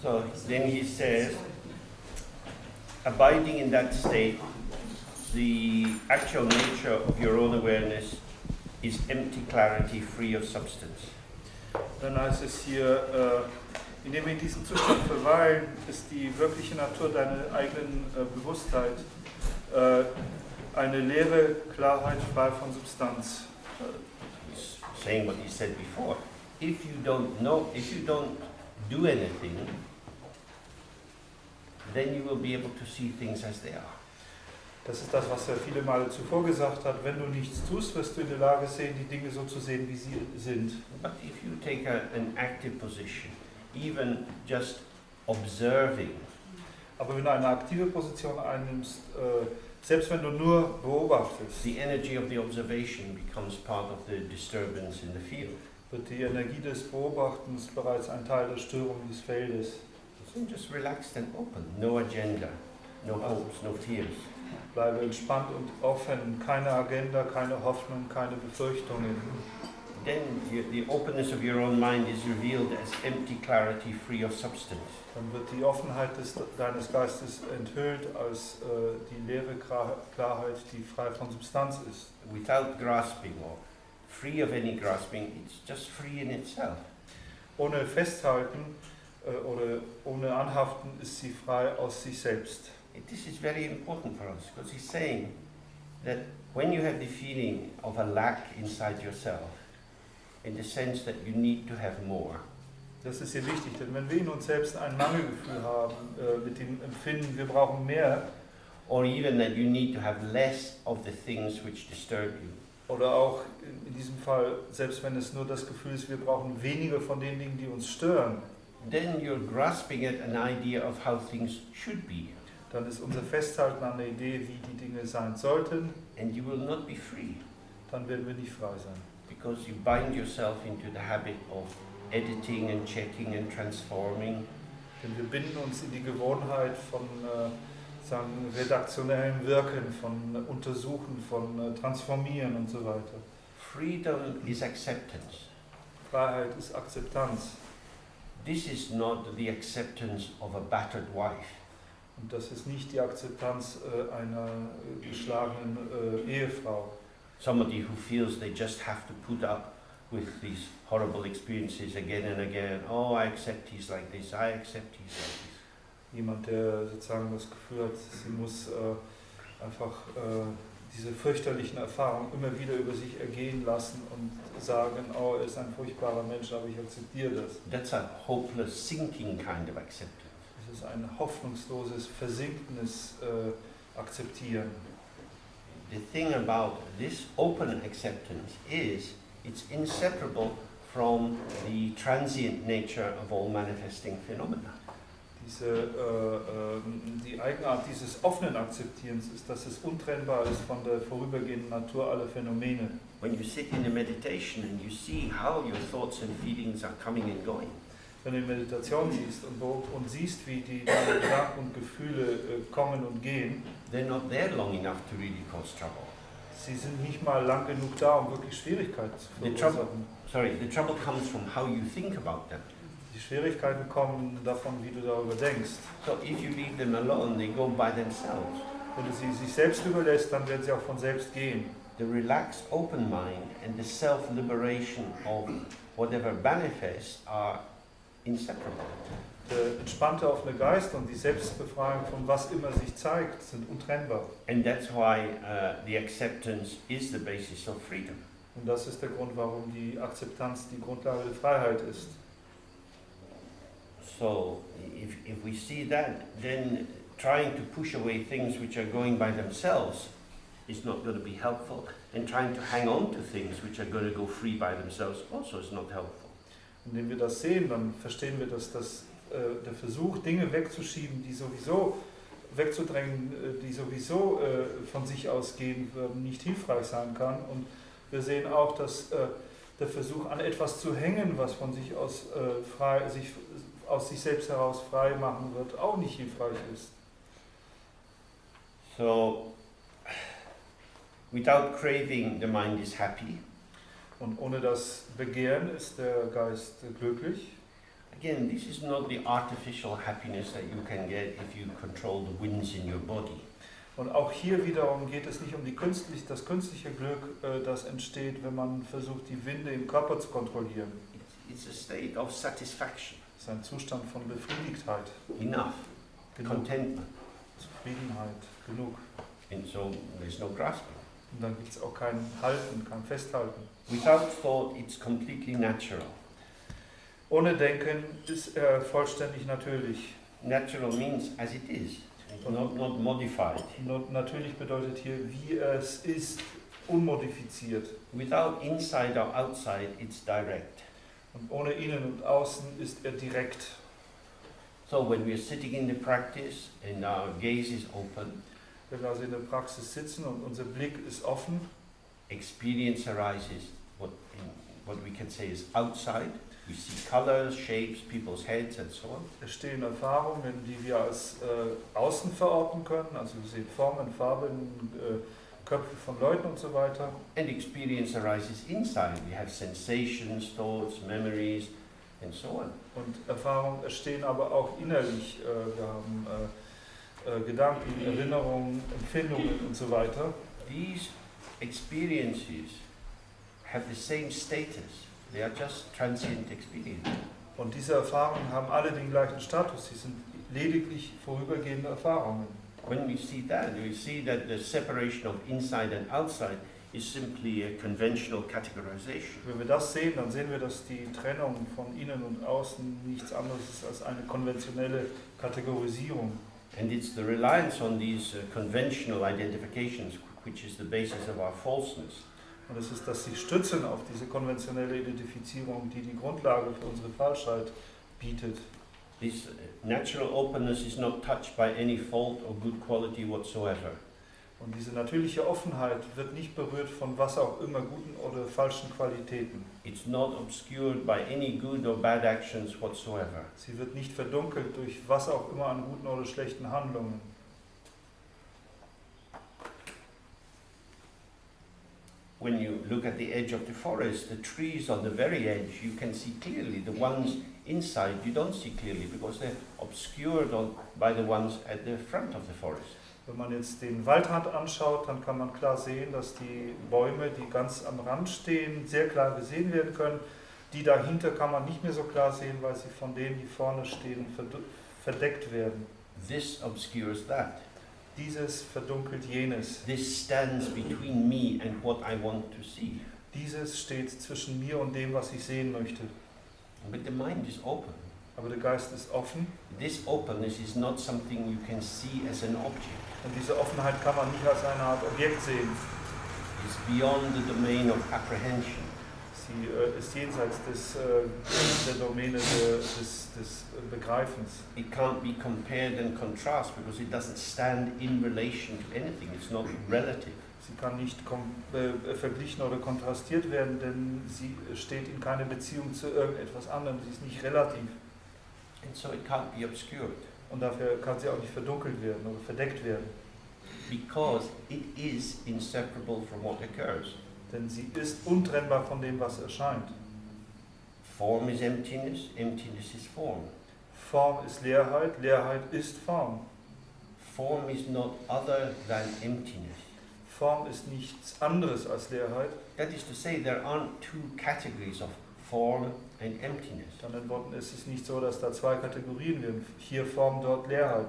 So then he says, abiding in that state, the actual nature of your own awareness is empty clarity, free of substance. Dann heißt es hier, indem wir in diesem Zustand verweilen, ist die wirkliche Natur deiner eigenen Bewusstheit eine leere Klarheit, frei von Substanz. He's saying what he said before. If you don't do anything, then you will be able to see things as they are. Das ist das, was er viele Male zuvor gesagt hat. Wenn du nichts tust, wirst du in der Lage sehen, die Dinge so zu sehen, wie sie sind. But if you take an active position, even just observing, aber wenn du eine aktive Position einnimmst, selbst wenn du nur beobachtest, the energy of the observation becomes part of the disturbance in the field. Wird die Energie des Beobachtens bereits ein Teil der Störung des Feldes. So just relaxed and open, no agenda, no hopes, no fears. Bleibe entspannt und offen, keine Agenda, keine Hoffnung, keine Befürchtungen. Then the openness of your own mind is revealed as empty clarity, free of substance. Dann wird die Offenheit deines Geistes enthüllt als die leere Klarheit, die frei von Substanz ist. Without grasping or free of any grasping, it's just free in itself. Ohne Festhalten oder ohne Anhaften ist sie frei aus sich selbst. This is very important for us because he's saying that when you have the feeling of a lack inside yourself, in the sense that you need to have more, das ist hier wichtig, denn wenn wir in uns selbst ein Mangelgefühl haben, mit dem Empfinden, wir brauchen mehr, or even that you need to have less of the things which disturb you, oder auch in diesem Fall, selbst wenn es nur das Gefühl ist, wir brauchen weniger von den Dingen, die uns stören, then you're grasping at an idea of how things should be. Dann ist unser Festhalten an der Idee, wie die Dinge sein sollten. And you will not be free. Dann werden wir nicht frei sein. Because you bind yourself into the habit of editing and checking and transforming. Denn wir binden uns in die Gewohnheit von redaktionellem Wirken, von Untersuchen, von Transformieren und so weiter. Freedom is acceptance. Freiheit ist Akzeptanz. This is not the acceptance of a battered wife. Und das ist nicht die Akzeptanz einer geschlagenen Ehefrau. Somebody who feels they just have to put up with these horrible experiences again and again. Oh, I accept he's like this, I accept he's like this. Jemand, der sozusagen das Gefühl hat, sie muss einfach diese fürchterlichen Erfahrungen immer wieder über sich ergehen lassen und sagen, oh, er ist ein furchtbarer Mensch, aber ich akzeptiere das. That's a hopeless, sinking kind of acceptance. Das ist ein hoffnungsloses, versinkendes Akzeptieren. The thing about this open acceptance is it's inseparable from the transient nature of all manifesting phenomena. Die Eigenart dieses offenen Akzeptierens ist, dass es untrennbar ist von der vorübergehenden Natur aller Phänomene. When you sit in a meditation and you see how your thoughts and feelings are coming and going, wenn du in Meditation siehst und siehst, wie deine Gedanken und Gefühle kommen und gehen, they're not there long enough to really cause trouble. Sie sind nicht mal lang genug da, um wirklich Schwierigkeiten zu verursachen. The trouble comes from how you think about them. Die Schwierigkeiten kommen davon, wie du darüber denkst. So if you leave them alone, they go by themselves. Wenn du sie sich selbst überlässt, dann werden sie auch von selbst gehen. The relaxed open mind and the self-liberation of whatever manifests are inseparable. Der entspannte offene Geist und die Selbstbefreiung von was immer sich zeigt, sind untrennbar. And that's why the acceptance is the basis of freedom. Und das ist der Grund, warum die Akzeptanz die Grundlage der Freiheit ist. So, if we see that, then trying to push away things which are going by themselves is not going to be helpful, and trying to hang on to things which are going to go free by themselves also is not helpful. Indem wir das sehen, dann verstehen wir, dass der Versuch, Dinge wegzuschieben, die sowieso wegzudrängen, die sowieso von sich ausgehen würden, nicht hilfreich sein kann. Und wir sehen auch, dass der Versuch, an etwas zu hängen, was von sich aus aus sich selbst heraus frei machen wird, auch nicht hilfreich ist. So, without craving, the mind is happy. Und ohne das Begehren ist der Geist glücklich. Again, this is not the artificial happiness that you can get if you control the winds in your body. Und auch hier wiederum geht es nicht um das künstliche Glück, das entsteht, wenn man versucht, die Winde im Körper zu kontrollieren. It's a state of satisfaction, Es ist ein Zustand von Befriedigtheit, enough, genug, contentment, Zufriedenheit, genug. and so there's no grasping. Und dann gibt es auch kein Halten, kein Festhalten. Without thought, it's completely natural. Ohne Denken ist vollständig natürlich. Natural means as it is, not modified. Natürlich bedeutet hier, wie es ist, unmodifiziert. Without inside or outside, it's direct. Und ohne Innen und Außen ist er direkt. So when we're sitting in the practice and our gaze is open, Wenn wir also in der Praxis sitzen und unser Blick ist offen, experience arises, what we can say is outside. We see colors, shapes, people's heads and so on. es stehen Erfahrungen, die wir als außen verorten können. Also wir sehen Formen, Farben, Köpfe von Leuten und so weiter. And experience arises inside. We have sensations, thoughts, memories and so on. Und Erfahrungen entstehen aber auch innerlich. Wir haben Gedanken, Erinnerungen, Empfindungen und so weiter. These experiences have the same status. They are just transient experience. Und diese Erfahrungen haben alle den gleichen Status. Sie sind lediglich vorübergehende Erfahrungen. When we see that the separation of inside and outside is simply a conventional categorization. Wenn wir das sehen, dann sehen wir, dass die Trennung von innen und außen nichts anderes ist als eine konventionelle Kategorisierung. And it's the reliance on these conventional identifications which is the basis of our falseness. Und es ist, dass sie stützen auf diese konventionelle Identifizierung, die die Grundlage für unsere Falschheit bietet. This natural openness is not touched by any fault or good quality whatsoever. Und diese natürliche Offenheit wird nicht berührt von was auch immer guten oder falschen Qualitäten. It's not obscured by any good or bad actions whatsoever. Sie wird nicht verdunkelt durch was auch immer an guten oder schlechten Handlungen. When you look at the edge of the forest, the trees on the very edge, you can see clearly. The ones inside you don't see clearly because they're obscured by the ones at the front of the forest. Wenn man jetzt den Waldrand anschaut, dann kann man klar sehen, dass die Bäume, die ganz am Rand stehen, sehr klar gesehen werden können. Die dahinter kann man nicht mehr so klar sehen, weil sie von denen, die vorne stehen, verdeckt werden. This obscures that. Dieses verdunkelt jenes. This stands between me and what I want to see. Dieses steht zwischen mir und dem, was ich sehen möchte. But the mind is open. Aber der Geist ist offen. This openness is not something you can see as an object. Und diese Offenheit kann man nicht als eine Art Objekt sehen. It's beyond the domain of apprehension. Sie ist jenseits der Domäne des Begreifens. It can't be compared and contrasted because it doesn't stand in relation to anything. It's not relative. Sie kann nicht verglichen oder kontrastiert werden, denn sie steht in keiner Beziehung zu irgendetwas anderem. Sie ist nicht relativ. And so it can't be obscured. Und dafür kann sie auch nicht verdunkelt werden oder verdeckt werden. Because it is inseparable from what occurs. Denn sie ist untrennbar von dem, was erscheint. Form is emptiness, emptiness is form. Form ist Leerheit, Leerheit ist Form. Form is not other than emptiness. Form ist nichts anderes als Leerheit. That is to say, there aren't two categories of form and emptiness. Mit anderen Worten, es ist nicht so, dass da zwei Kategorien werden. Hier Form, dort Leerheit.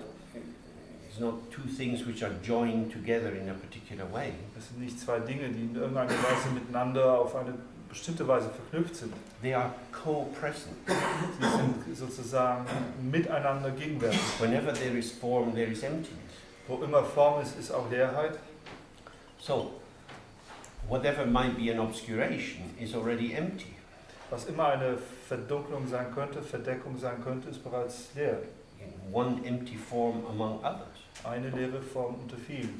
It's not two things which are joined together in a particular way. Es sind nicht zwei Dinge, die in irgendeiner Weise miteinander auf eine bestimmte Weise verknüpft sind. They are co-present. Sie sind sozusagen miteinander gegenwärtig. Whenever there is form, there is emptiness. Wo immer Form ist, ist auch Leerheit. So, whatever might be an obscuration is already empty. Was immer eine Verdunklung sein könnte, Verdeckung sein könnte, ist bereits leer. In one empty form among others. Eine leere Form unter vielen.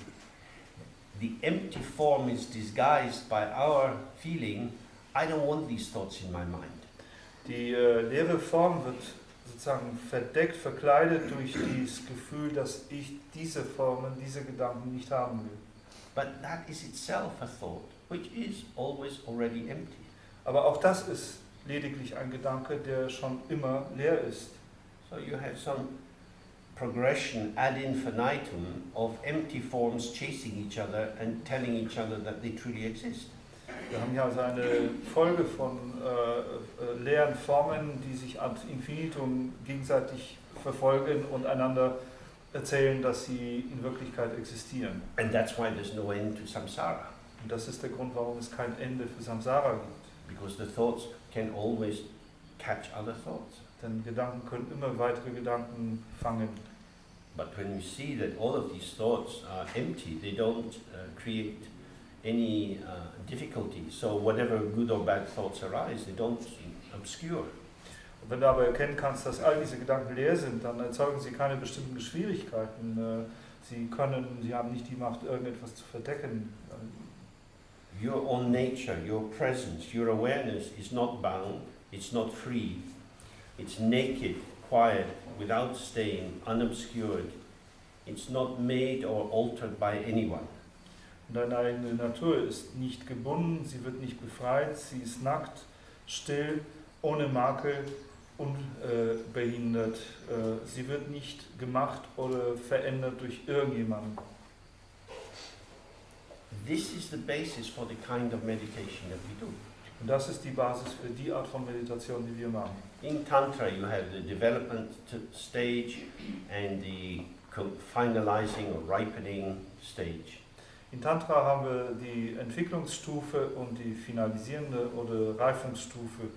The empty form is disguised by our feeling, I don't want these thoughts in my mind. Die leere Form wird sozusagen verdeckt, verkleidet durch dieses Gefühl, dass ich diese Formen, diese Gedanken nicht haben will. But that is itself a thought, which is always already empty. Aber auch das ist lediglich ein Gedanke, der schon immer leer ist. So you have some progression ad infinitum of empty forms chasing each other and telling each other that they truly exist. Wir haben hier also eine Folge von leeren Formen, die sich ad infinitum gegenseitig verfolgen und einander erzählen, dass sie in Wirklichkeit existieren. And that's why there's no end to samsara, Und das ist der Grund, warum es kein Ende für Samsara gibt. because the thoughts can always catch other thoughts. Denn Gedanken können immer weitere Gedanken fangen. But when you see that all of these thoughts are empty, they don't create any difficulty. So whatever good or bad thoughts arise, they don't obscure. Und wenn du aber erkennen kannst, dass all diese Gedanken leer sind, dann erzeugen sie keine bestimmten Schwierigkeiten. Sie haben nicht die Macht, irgendetwas zu verdecken. Your own nature, your presence, your awareness is not bound, it's not free. It's naked, quiet, without stain, unobscured. It's not made or altered by anyone. Und deine eigene Natur ist nicht gebunden, sie wird nicht befreit, sie ist nackt, still, ohne Makel, unbehindert. Sie wird nicht gemacht oder verändert durch irgendjemanden. This is the basis for the kind of meditation that we do. Und das ist die Basis für die Art von Meditation, die wir machen. In Tantra, you have the development stage and the finalizing or ripening stage. In Tantra haben wir die Entwicklungsstufe und die finalisierende oder Reifungsstufe.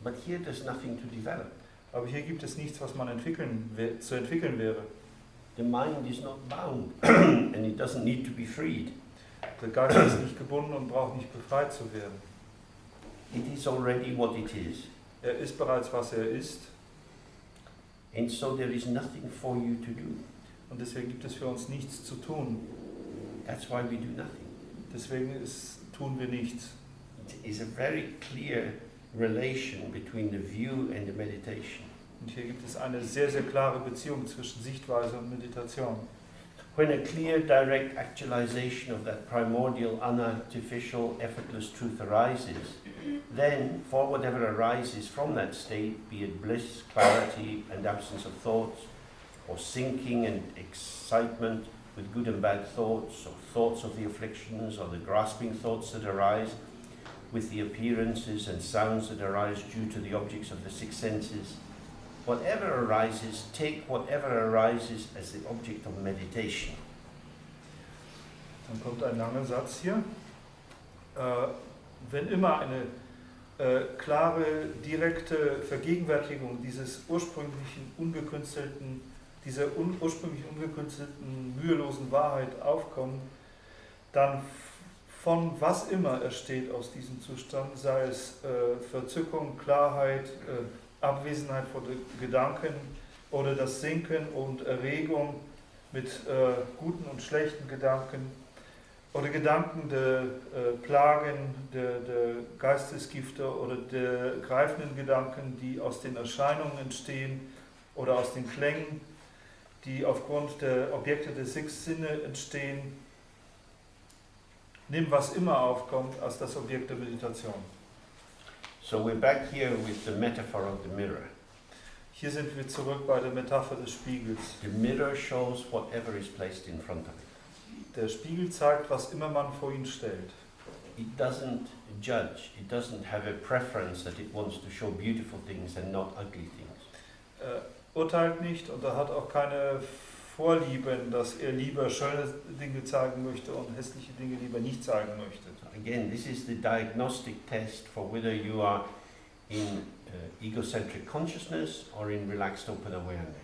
But here there's nothing to develop. Aber hier gibt es nichts, was man zu entwickeln wäre. The mind is not bound and it doesn't need to be freed. Der Geist ist nicht gebunden und braucht nicht befreit zu werden. It is already what it is. Er ist bereits, was er ist. And so there is nothing for you to do. Und deswegen gibt es für uns nichts zu tun. That's why we do nothing. Deswegen tun wir nichts. It is a very clear relation between the view and the meditation. Und hier gibt es eine sehr, sehr klare Beziehung zwischen Sichtweise und Meditation. When a clear, direct actualization of that primordial, unartificial, effortless truth arises, then, for whatever arises from that state, be it bliss, clarity, and absence of thoughts, or sinking and excitement with good and bad thoughts, or thoughts of the afflictions, or the grasping thoughts that arise, with the appearances and sounds that arise due to the objects of the six senses, whatever arises, take whatever arises as the object of meditation. Dann kommt ein langer Satz hier. Wenn immer eine klare, direkte Vergegenwärtigung dieser ursprünglich ungekünstelten, mühelosen Wahrheit aufkommt, dann von was immer entsteht aus diesem Zustand, sei es Verzückung, Klarheit, Abwesenheit von Gedanken oder das Sinken und Erregung mit guten und schlechten Gedanken oder Gedanken der Plagen, der Geistesgifte oder der greifenden Gedanken, die aus den Erscheinungen entstehen oder aus den Klängen, die aufgrund der Objekte der sechs Sinne entstehen. Nimm was immer aufkommt als das Objekt der Meditation. So we're back here with the metaphor of the mirror. Hier sind wir zurück bei der Metapher des Spiegels. The mirror shows whatever is placed in front of it. Der Spiegel zeigt, was immer man vor ihn stellt. It doesn't judge. It doesn't have a preference that it wants to show beautiful things and not ugly things. Urteilt nicht und er hat auch keine Vorlieben, dass er lieber schöne Dinge zeigen möchte und hässliche Dinge lieber nicht zeigen möchte. Again, this is the diagnostic test for whether you are in egocentric consciousness or in relaxed open awareness.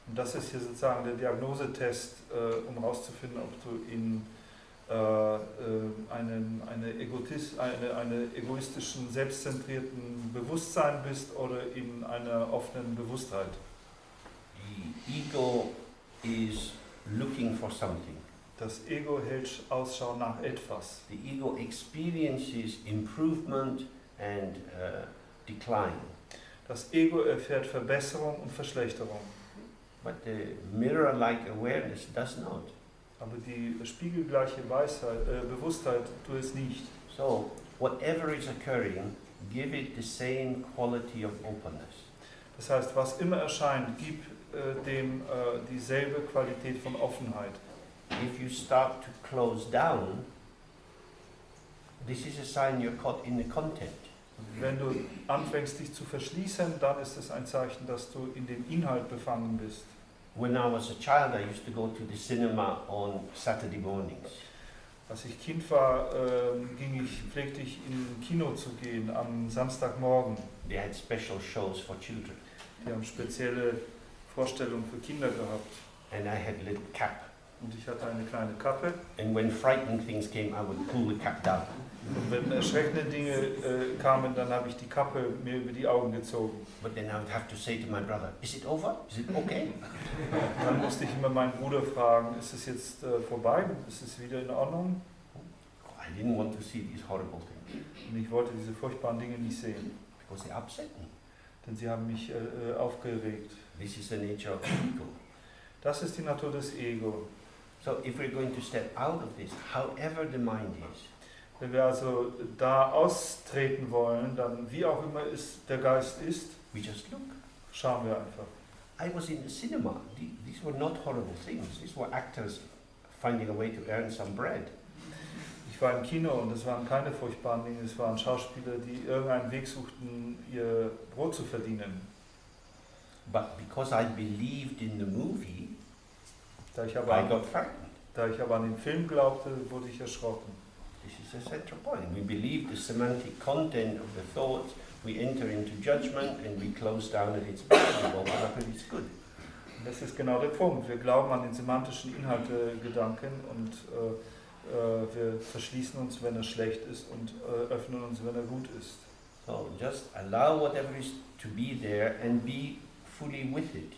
Und das ist hier sozusagen der Diagnosetest, um herauszufinden, ob du in einem egoistischen, selbstzentrierten Bewusstsein bist oder in einer offenen Bewusstheit. The ego is looking for something. Das Ego hält Ausschau nach etwas. The ego experiences improvement and decline. Das Ego erfährt Verbesserung und Verschlechterung. But the mirror-like awareness does not. Aber die spiegelgleiche Bewusstheit tut es nicht. So, whatever is occurring, give it the same quality of openness. Das heißt, was immer erscheint, gib dem dieselbe Qualität von Offenheit. If you start to close down, this is a sign you're caught in the content. Wenn du anfängst, dich zu verschließen, dann ist es ein Zeichen, dass du in dem Inhalt befangen bist. When I was a child, I used to go to the cinema on Saturday mornings. Als ich Kind war, pflegte ich in Kino zu gehen am Samstagmorgen. They had special shows for children. Die haben spezielle Vorstellungen für Kinder gehabt. And I had a little cap. Und ich hatte eine kleine Kappe. And when frightening things came, I would pull the cap down. Und wenn erschreckende Dinge kamen, dann habe ich die Kappe mir über die Augen gezogen. But then I would have to say to my brother, is it over? Is it okay? Dann musste ich immer meinen Bruder fragen, ist es jetzt vorbei? Ist es wieder in Ordnung? I didn't want to see these horrible things. Und ich wollte diese furchtbaren Dinge nicht sehen, Because they upset me. denn sie haben mich aufgeregt. This is the nature of the ego. Das ist die Natur des Ego. So if we're going to step out of this, however the mind is, Wenn wir also da austreten wollen, dann wie auch immer der Geist ist, we just look. schauen wir einfach. I was in the cinema. These were not horrible things. These were actors finding a way to earn some bread. Ich war im Kino und es waren keine furchtbaren Dinge, es waren Schauspieler, die irgendeinen Weg suchten, ihr Brot zu verdienen. But because I believed in the movie, Da ich I aber got frightened. an den Film glaubte, wurde ich erschrocken. This is a central point. We believe the semantic content of the thoughts, we enter into judgment and we close down and it's bad, we open up and it's good. Und das ist genau der Punkt. Wir glauben an den semantischen Inhalt der Gedanken und wir verschließen uns, wenn er schlecht ist und öffnen uns, wenn er gut ist. So just allow whatever is to be there and be fully with it.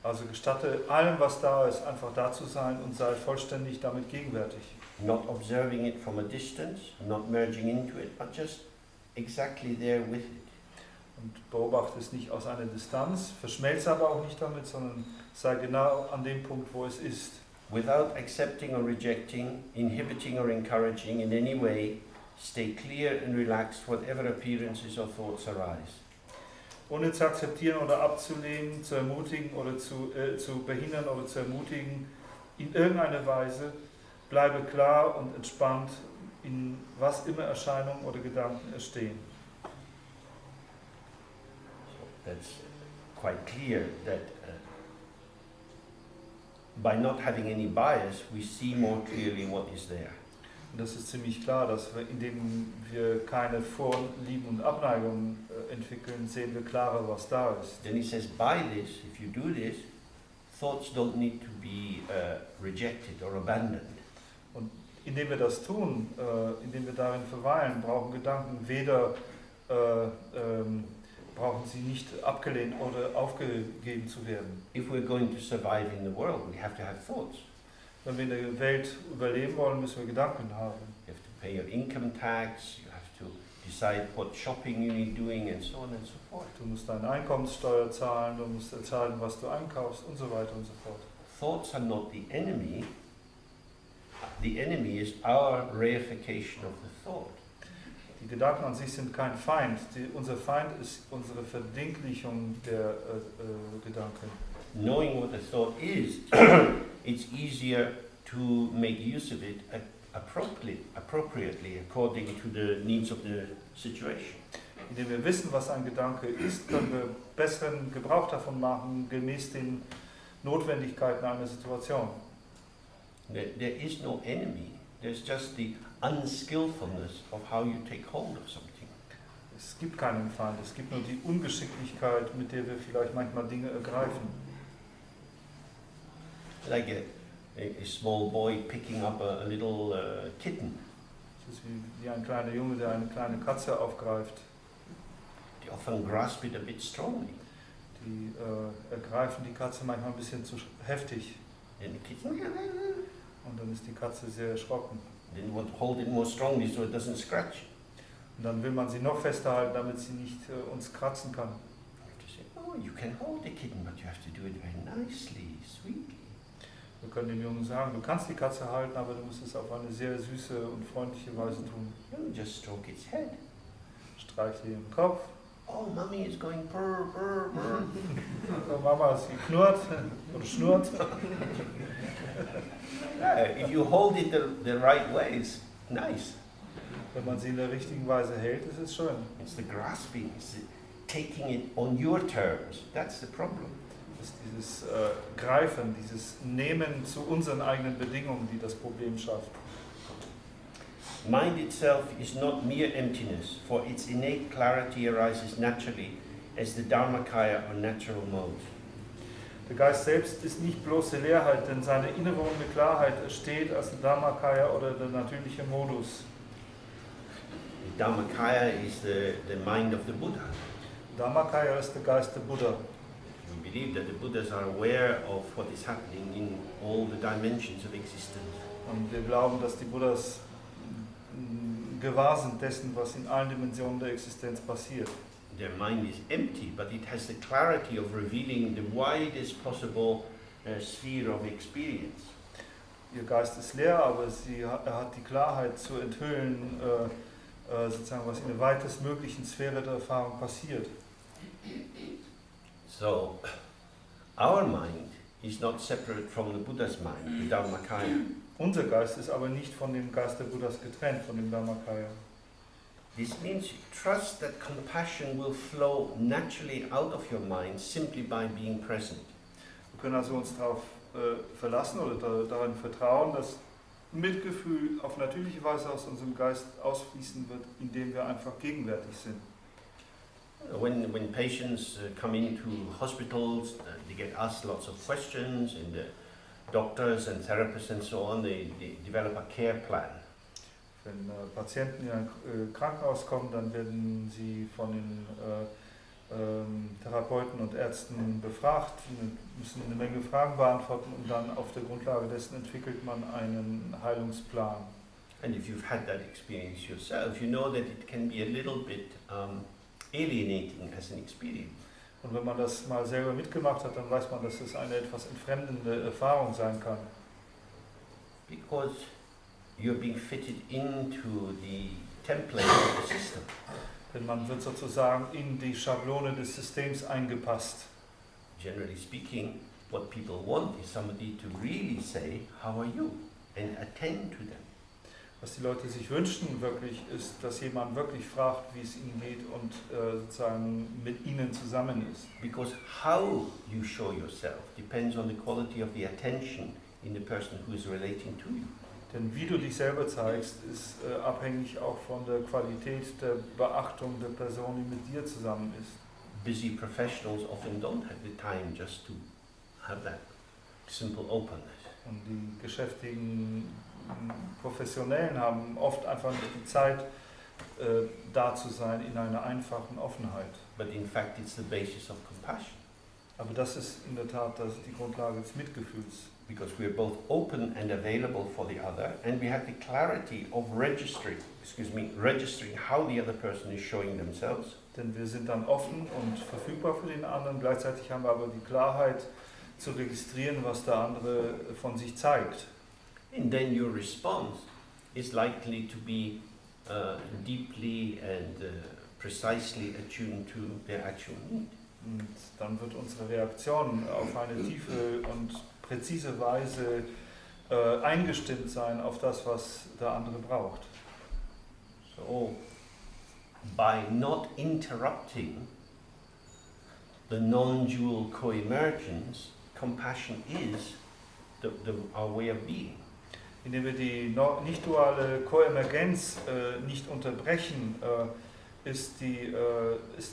Also gestatte allem, was da ist, einfach da zu sein und sei vollständig damit gegenwärtig. Not observing it from a distance, not merging into it, but just exactly there with it. Und beobachte es nicht aus einer Distanz, verschmelze aber auch nicht damit, sondern sei genau an dem Punkt, wo es ist. Without accepting or rejecting, inhibiting or encouraging in any way, stay clear and relaxed whatever appearances or thoughts arise. Ohne zu akzeptieren oder abzulehnen, zu ermutigen oder zu behindern oder zu ermutigen, in irgendeiner Weise, bleibe klar und entspannt, in was immer Erscheinungen oder Gedanken entstehen. So that's quite clear that by not having any bias, we see more clearly what is there. Und das ist ziemlich klar, dass wir, indem wir keine Vorlieben und Abneigungen entwickeln, sehen wir klarer, was da ist. Then he says, by this, if you do this, thoughts don't need to be rejected or abandoned. Und indem wir das tun, indem wir darin verweilen, brauchen Gedanken weder brauchen sie nicht abgelehnt oder aufgegeben zu werden. If we're going to survive in the world, we have to have thoughts. Wenn wir in der Welt überleben wollen, müssen wir Gedanken haben. You have to pay your income tax, you have to decide what shopping you need doing, and so on and so forth. Du musst deine Einkommenssteuer zahlen, du musst entscheiden, was du einkaufst und so weiter und so fort. Thoughts are not the enemy. The enemy is our reification of the thought. Die Gedanken an sich sind kein Feind. Unser Feind ist unsere Verdinklichung der Gedanken. Knowing what a thought is, it's easier to make use of it appropriately according to the needs of the situation. Indem wir wissen, was ein Gedanke ist, können wir besseren Gebrauch davon machen, gemäß den Notwendigkeiten einer Situation. There is no enemy. There's just the unskillfulness of how you take hold of something. Es gibt keinen Feind, es gibt nur die Ungeschicklichkeit, mit der wir vielleicht manchmal Dinge ergreifen. Like a small boy picking up a little kitten. Es ist wie ein kleiner Junge, der eine kleine Katze aufgreift. They often grasp it a bit strongly. Die ergreifen die Katze manchmal ein bisschen zu heftig. And the kitten, Und dann ist die Katze sehr erschrocken. then you want to hold it more strongly so it doesn't scratch. Und dann will man sie noch fester halten, damit sie nicht uns kratzen kann. You have to say, oh, you can hold the kitten, but you have to do it very nicely, sweetly. Wir können dem Jungen sagen, du kannst die Katze halten, aber du musst es auf eine sehr süße und freundliche Weise tun. You just stroke its head. streicht ihr den Kopf. Oh, Mummy is going purr, purr, purr. Oh, Mama ist geknurrt oder schnurrt. If you hold it the right way, it's nice. Wenn man sie in der richtigen Weise hält, ist es schön. It's the grasping, it's the taking it on your terms. That's the problem. Es ist dieses Greifen, dieses Nehmen zu unseren eigenen Bedingungen, die das Problem schafft. Mind itself is not mere emptiness, for its innate clarity arises naturally as the Dharmakaya or natural mode. Der Geist selbst ist nicht bloße Leerheit, denn seine innewohnende Klarheit entsteht als der Dharmakaya oder der natürliche Modus. The Dharmakaya is the mind of the Buddha. Dharmakaya ist der Geist der Buddha. We believe that the Buddhas are aware of what is happening in all the dimensions of existence. Und wir glauben, dass die Buddhas gewahr sind dessen, was in allen Dimensionen der Existenz passiert. Their mind is empty, but it has the clarity of revealing the widest possible sphere of experience. Ihr Geist ist leer, aber er hat die Klarheit zu enthüllen, sozusagen, was in der weitestmöglichen Sphäre der Erfahrung passiert. So, our mind is not separate from the Buddha's mind, the Dharmakaya. Unser Geist ist aber nicht von dem Geist der Buddhas getrennt, von dem Dharmakaya. This means trust that compassion will flow naturally out of your mind simply by being present. Wir können also uns darauf verlassen oder darin vertrauen, dass Mitgefühl auf natürliche Weise aus unserem Geist ausfließen wird, indem wir einfach gegenwärtig sind. When patients come into hospitals, they get asked lots of questions, and the doctors and therapists and so on, they develop a care plan. Wenn Patienten in ein Krankenhaus kommen, dann werden sie von den Therapeuten und Ärzten befragt, müssen eine Menge Fragen beantworten und dann auf der Grundlage dessen entwickelt man einen Heilungsplan. And if you've had that experience yourself, you know that it can be a little bit alienating as an experience. Und wenn man das mal selber mitgemacht hat, dann weiß man, dass es eine etwas entfremdende Erfahrung sein kann. Because you're being fitted into the template of the system. Denn man wird sozusagen in die Schablone des Systems eingepasst. Generally speaking, what people want is somebody to really say, how are you? And attend to them. Was die Leute sich wünschen wirklich, ist, dass jemand wirklich fragt, wie es ihnen geht und sozusagen mit ihnen zusammen ist. Because how you show yourself depends on the quality of the attention in the person who is relating to you. Denn wie du dich selber zeigst, ist abhängig auch von der Qualität der Beachtung der Person, die mit dir zusammen ist. Busy professionals often don't have the time just to have that simple openness. Und die geschäftigen Professionellen haben oft einfach nicht die Zeit, da zu sein in einer einfachen Offenheit. But in fact, it's the basis of compassion. Aber das ist in der Tat die Grundlage des Mitgefühls. Because we're both open and available for the other, and we have the clarity of registering how the other person is showing themselves. Denn wir sind dann offen und verfügbar für den anderen, gleichzeitig haben wir aber die Klarheit zu registrieren, was der andere von sich zeigt. And then your response is likely to be deeply and precisely attuned to their actual need. Und dann wird unsere Reaktion auf eine tiefe und präzise Weise eingestimmt sein auf das, was der andere braucht. So, by not interrupting the non-dual co-emergence, compassion is our way of being. Indem wir die nicht-duale Koemergenz nicht unterbrechen, ist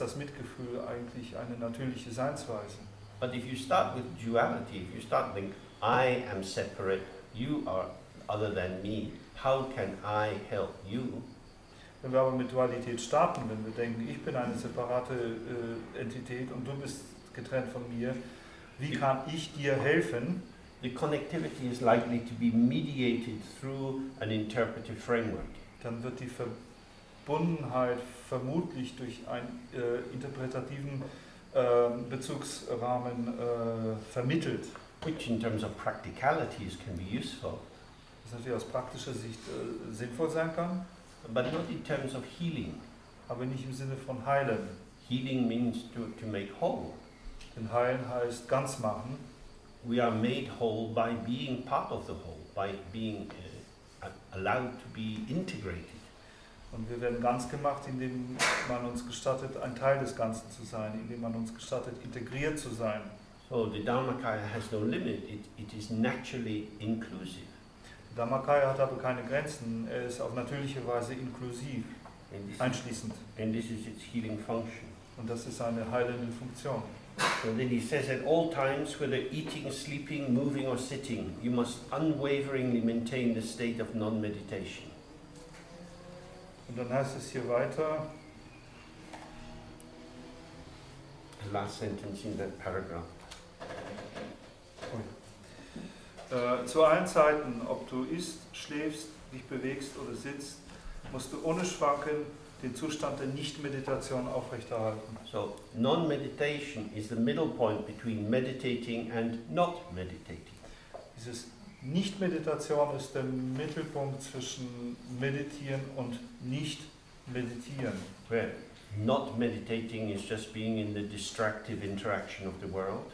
das Mitgefühl eigentlich eine natürliche Seinsweise. But if you start with duality, if you start thinking, I am separate, you are other than me, how can I help you? Wenn wir aber mit Dualität starten, wenn wir denken, ich bin eine separate Entität und du bist getrennt von mir, wie kann ich dir helfen? The connectivity is likely to be mediated through an interpretive framework. Dann wird die Verbundenheit vermutlich durch einen interpretativen Bezugsrahmen vermittelt. Which in terms of practicalities can be useful. Was natürlich aus praktischer Sicht sinnvoll sein kann. But not in terms of healing. aber nicht im Sinne von heilen. Healing means to make whole. Denn heilen heißt ganz machen. We are made whole by being part of the whole, by being allowed to be integrated. Und wir werden ganz gemacht, indem man uns gestattet, ein Teil des Ganzen zu sein, indem man uns gestattet, integriert zu sein. So the Dharmakaya has no limit, it is naturally inclusive. Der Dhammakaya hat aber keine Grenzen, er ist auf natürliche Weise inklusiv, einschließend. And this is its healing function. Und das ist eine heilende Funktion. And then he says, at all times, whether eating, sleeping, moving or sitting, you must unwaveringly maintain the state of non-meditation. Und dann heißt es hier weiter, The last sentence in that paragraph. zu allen Zeiten, ob du isst, schläfst, dich bewegst oder sitzt, musst du ohne Schwanken den Zustand der Nicht-Meditation aufrechterhalten. So, non-meditation is the middle point between meditating and not meditating. Dieses Nicht-Meditation ist der Mittelpunkt zwischen Meditieren und Nicht-Meditieren. Where not meditating is just being in the distractive interaction of the world.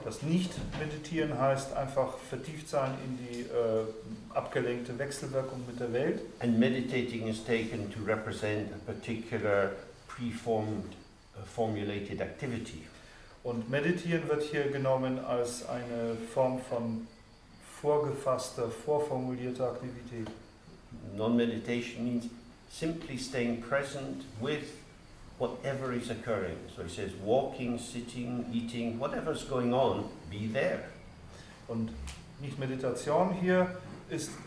Das Nicht-Meditieren heißt einfach vertieft sein in die abgelenkte Wechselwirkung mit der Welt. And meditating is taken to represent a particular preformed, formulated activity. Und Meditieren wird hier genommen als eine Form von vorgefasster, vorformulierter Aktivität. Non-meditation means simply staying present with whatever is occurring. So he says, walking, sitting, eating, whatever's going on, be there. Und Nicht-Meditation hier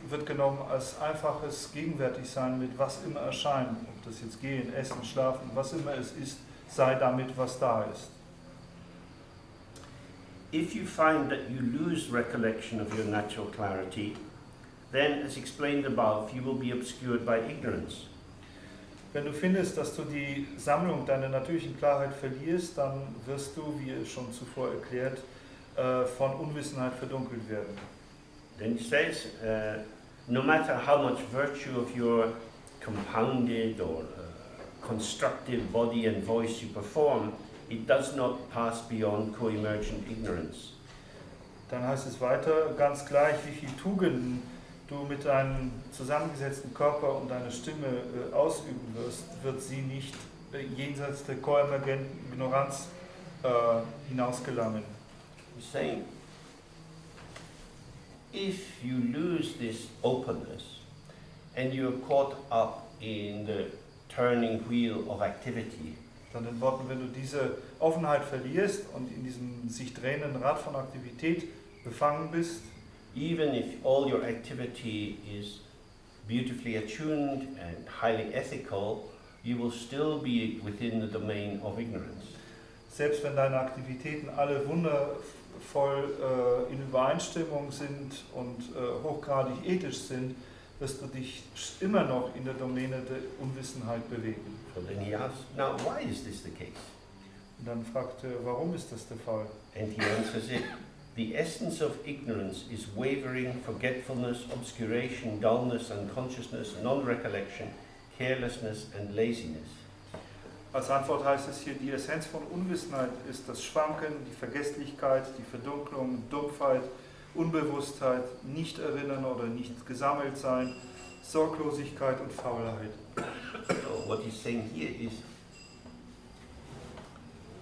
wird genommen als einfaches Gegenwärtigsein mit was immer erscheint. Ob das jetzt gehen, essen, schlafen, was immer es ist, sei damit, was da ist. If you find that you lose recollection of your natural clarity, then, as explained above, you will be obscured by ignorance. Wenn du findest, dass du die Sammlung deiner natürlichen Klarheit verlierst, dann wirst du, wie schon zuvor erklärt, von Unwissenheit verdunkelt werden. Then it says, no matter how much virtue of your compounded or constructive body and voice you perform, it does not pass beyond co-emergent ignorance. Dann heißt es weiter, ganz gleich, wie viel Tugenden du mit deinem zusammengesetzten Körper und deiner Stimme ausüben wirst, wird sie nicht jenseits der koemergenten Ignoranz hinausgelangen. He's saying, if you lose this openness and you're caught up in the turning wheel of activity, Dann in Worten, wenn du diese Offenheit verlierst und in diesem sich drehenden Rad von Aktivität befangen bist, even if all your activity is beautifully attuned and highly ethical, you will still be within the domain of ignorance. selbst wenn deine Aktivitäten alle wundervoll in Übereinstimmung sind und hochgradig ethisch sind, wirst du dich immer noch in der Domäne der Unwissenheit bewegen. So then he asks, now why is this the case? Und dann fragt er, warum ist das der Fall? And he answers it, the essence of ignorance is wavering, forgetfulness, obscuration, dullness, unconsciousness, non-recollection, carelessness and laziness. Als Antwort heißt es hier, die Essenz von Unwissenheit ist das Schwanken, die Vergesslichkeit, die Verdunklung, Dumpfheit, Unbewusstheit, Nicht-Erinnern oder nicht gesammelt sein, Sorglosigkeit und Faulheit. So what he's saying here is,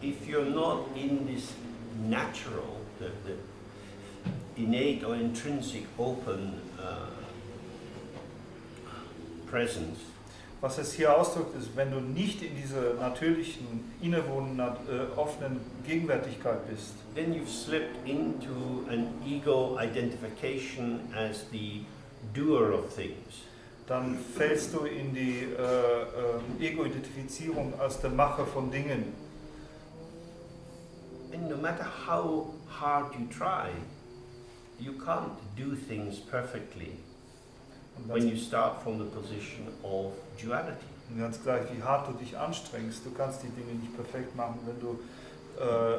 if you're not in this natural, the innate or intrinsic open presence, Was es hier ausdrückt, ist, wenn du nicht in dieser natürlichen, innewohnenden, offenen Gegenwärtigkeit bist, then you've slipped into an ego identification as the doer of things. dann fällst du in die Ego-Identifizierung als der Macher von Dingen. And no matter how hard you try, you can't do things perfectly Und when you ganz, start from the position of duality. und ganz gleich, wie hart du dich anstrengst, du kannst die Dinge nicht perfekt machen, wenn du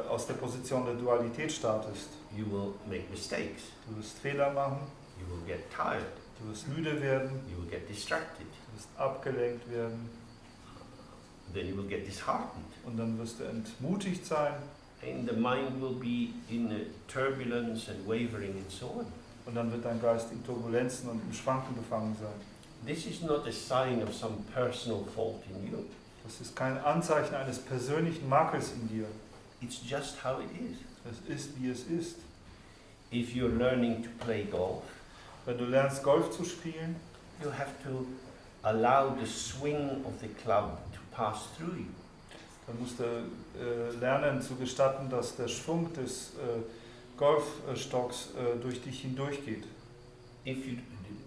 aus der Position der Dualität startest. You will make mistakes, Du wirst Fehler machen, you will get tired, du wirst müde werden, you will get distracted. du wirst abgelenkt werden. then you will get disheartened. Und dann wirst du entmutigt sein. And the mind will be in turbulence and wavering and so on. Und dann wird dein Geist in Turbulenzen und im Schwanken befangen sein. This is not a sign of some personal fault in you. Das ist kein Anzeichen eines persönlichen Makels in dir. It's just how it is. Es ist, wie es ist. If you're learning to play golf, Wenn du lernst, Golf zu spielen, you have to allow the swing of the club to pass through you. dann musst du lernen zu gestatten, dass der Schwung des Golfstocks durch dich hindurchgeht. If you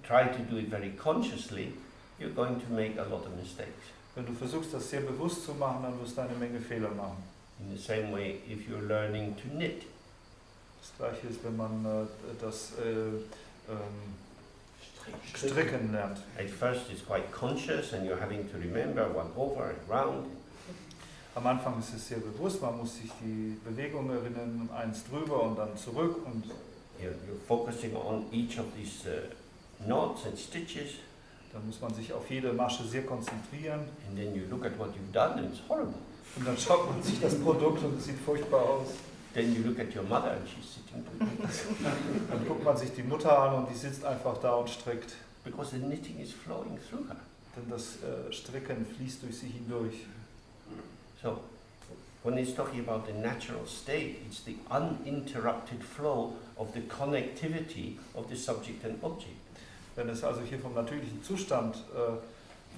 try to do it very consciously, you're going to make a lot of mistakes. Wenn du versuchst, das sehr bewusst zu machen, dann wirst du eine Menge Fehler machen. In the same way, if you're learning to knit, Das Gleiche ist, wenn man das Stricken lernt. at first it's quite conscious and you're having to remember one over and round. Am Anfang ist es sehr bewusst, man muss sich die Bewegung erinnern, eins drüber und dann zurück. Und You're focusing on each of these knots and stitches, dann muss man sich auf jede Masche sehr konzentrieren. and then you look at what you've done and it's horrible. Und dann schaut man sich das Produkt und es sieht furchtbar aus. Then you look at your mother and she's sitting doing it. Dann guckt man sich die Mutter an und die sitzt einfach da und strickt. Because the knitting is flowing through her. Denn das Stricken fließt durch sie hindurch. So, when it's talking about the natural state, it's the uninterrupted flow of the connectivity of the subject and object. Wenn es also hier vom natürlichen Zustand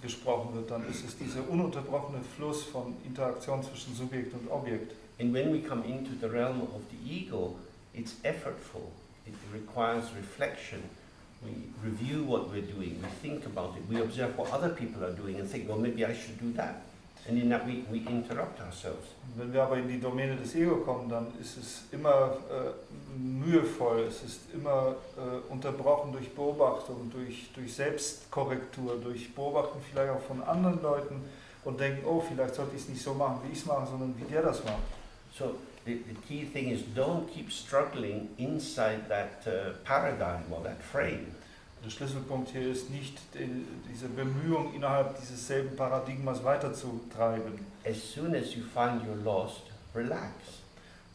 gesprochen wird, dann ist es dieser ununterbrochene Fluss von Interaktion zwischen Subjekt und Objekt. And when we come into the realm of the ego, it's effortful. It requires reflection. We review what we're doing. We think about it. We observe what other people are doing and think, well, maybe I should do that. And in that we interrupt ourselves. Wenn wir aber in die Domäne des Ego kommen, dann ist es immer mühevoll, es ist immer unterbrochen durch Beobachtung, durch Selbstkorrektur, durch Beobachten vielleicht auch von anderen Leuten und denken, oh, vielleicht sollte ich es nicht so machen, wie ich es mache, sondern wie der das macht. So the key thing is don't keep struggling inside that paradigm or that frame. Der Schlüsselpunkt hier ist nicht diese Bemühung, innerhalb dieses selben Paradigmas weiterzutreiben. As soon as you find you're lost, relax.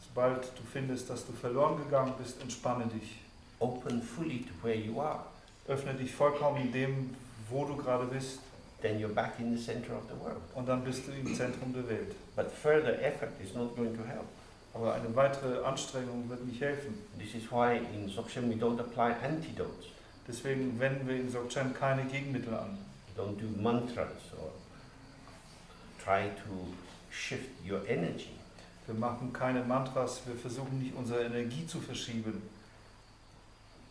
Sobald du findest, dass du verloren gegangen bist, entspanne dich. Open fully to where you are. Öffne dich vollkommen in dem, wo du gerade bist. Then you're back in the center of the world. Und dann bist du im Zentrum der Welt. But further effort is not going to help. Aber eine weitere Anstrengung wird nicht helfen. This is why in Dzogchen we don't apply antidotes. Deswegen wenden wir in Dzogchen keine Gegenmittel an. Don't do mantras or try to shift your energy. Wir machen keine Mantras, wir versuchen nicht unsere Energie zu verschieben.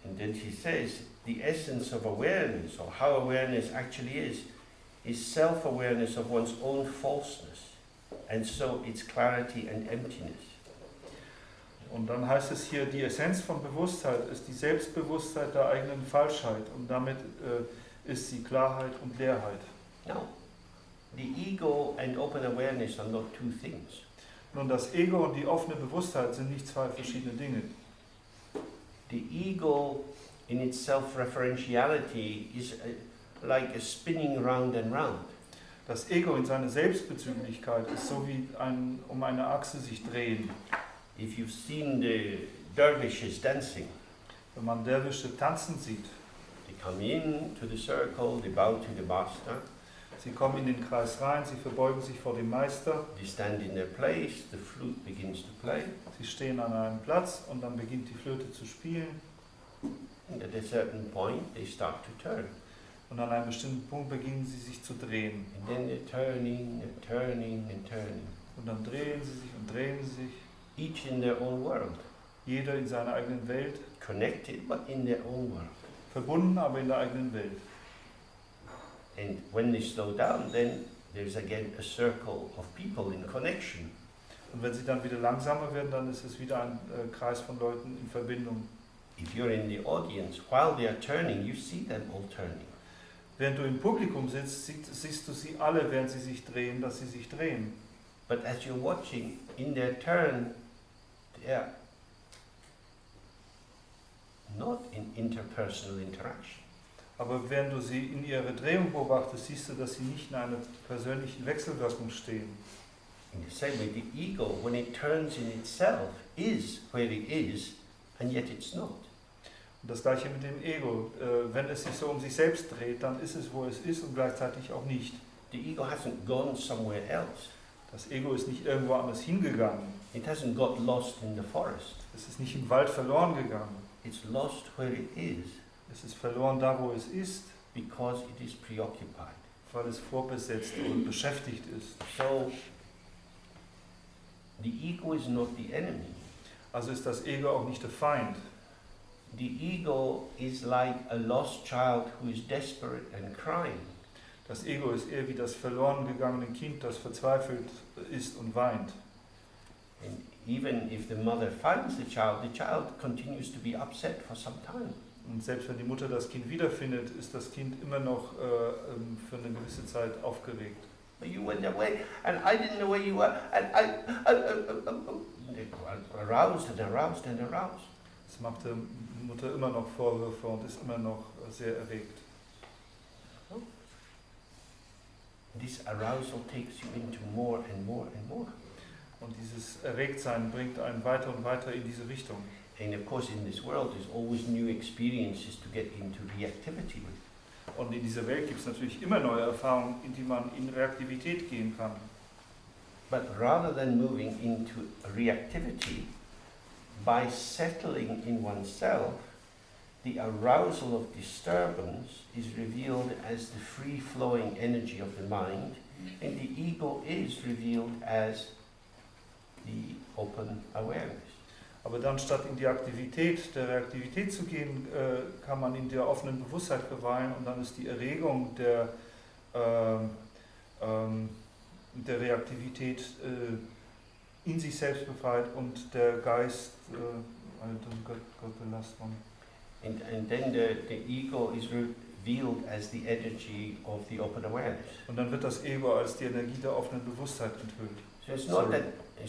And then she says, the essence of awareness, or how awareness actually is self-awareness of one's own falseness, and so its clarity and emptiness. Und dann heißt es hier, die Essenz von Bewusstheit ist die Selbstbewusstheit der eigenen Falschheit und damit ist sie Klarheit und Leerheit. Now, the ego and open awareness are not two things. Nun, das Ego und die offene Bewusstheit sind nicht zwei verschiedene Dinge. The ego in its self-referentiality is like a spinning round and round. Das Ego in seiner Selbstbezüglichkeit ist so wie um eine Achse sich drehen. If you've seen the dervishes dancing, Wenn man Derwische tanzen sieht, they come in to the circle, they bow to the master, sie kommen in den Kreis rein, sie verbeugen sich vor dem Meister, they stand in their place, the flute begins to play, sie stehen an einem Platz und dann beginnt die Flöte zu spielen and at a certain point they start to turn. und an einem bestimmten Punkt beginnen sie sich zu drehen. And then they're turning and turning and turning, Und dann drehen sie sich und drehen sie sich, each in their own world, jeder in seiner eigenen Welt, connected but in their own world. verbunden aber in der eigenen Welt. And when they slow down, then there's again a circle of people in connection. Und wenn sie dann wieder langsamer werden, dann ist es wieder ein Kreis von Leuten in Verbindung. If you're in the audience, while they are turning, you see them all turning. Während du im Publikum sitzt, siehst du sie alle, während sie sich drehen, dass sie sich drehen. But as you're watching, in their turn, they're not in interpersonal interaction. Aber wenn du sie in ihrer Drehung beobachtest, siehst du, dass sie nicht in einer persönlichen Wechselwirkung stehen. In the same way, the ego, when it turns in itself, is where it is, and yet it's not. Und das gleiche mit dem Ego. Wenn es sich so um sich selbst dreht, dann ist es, wo es ist und gleichzeitig auch nicht. The ego hasn't gone somewhere else. Das Ego ist nicht irgendwo anders hingegangen. It hasn't got lost in the forest. Es ist nicht im Wald verloren gegangen. It's lost where it is Es ist verloren da, wo es ist, because it is preoccupied. weil es vorbesetzt und beschäftigt ist. So, the ego is not the enemy. Also ist das Ego auch nicht der Feind. The ego is like a lost child who is desperate and crying. Das Ego ist eher wie das verloren gegangene Kind, das verzweifelt ist und weint. And even if the mother finds the child continues to be upset for some time. Und selbst wenn die Mutter das Kind wiederfindet, ist das Kind immer noch für eine gewisse Zeit aufgeregt. But you went away and I didn't know where you were and aroused and aroused and aroused. Das macht der Mutter immer noch Vorwürfe und ist immer noch sehr erregt. This arousal takes you into more and more and more. Und dieses Erregtsein bringt einen weiter und weiter in diese Richtung. And of course in this world there's always new experiences to get into reactivity with. Und in dieser Welt gibt es natürlich immer neue Erfahrungen, in die man in Reaktivität gehen kann. But rather than moving into reactivity, by settling in oneself, the arousal of disturbance is revealed as the free-flowing energy of the mind, and the ego is revealed as the open awareness. Aber dann statt in die Aktivität der Reaktivität zu gehen, kann man in der offenen Bewusstheit verweilen und dann ist die Erregung der Reaktivität in sich selbst befreit und der Geist, got the last one. And then the ego is revealed as the energy of the open awareness. Und dann wird das Ego als die Energie der offenen Bewusstheit enthüllt. So it's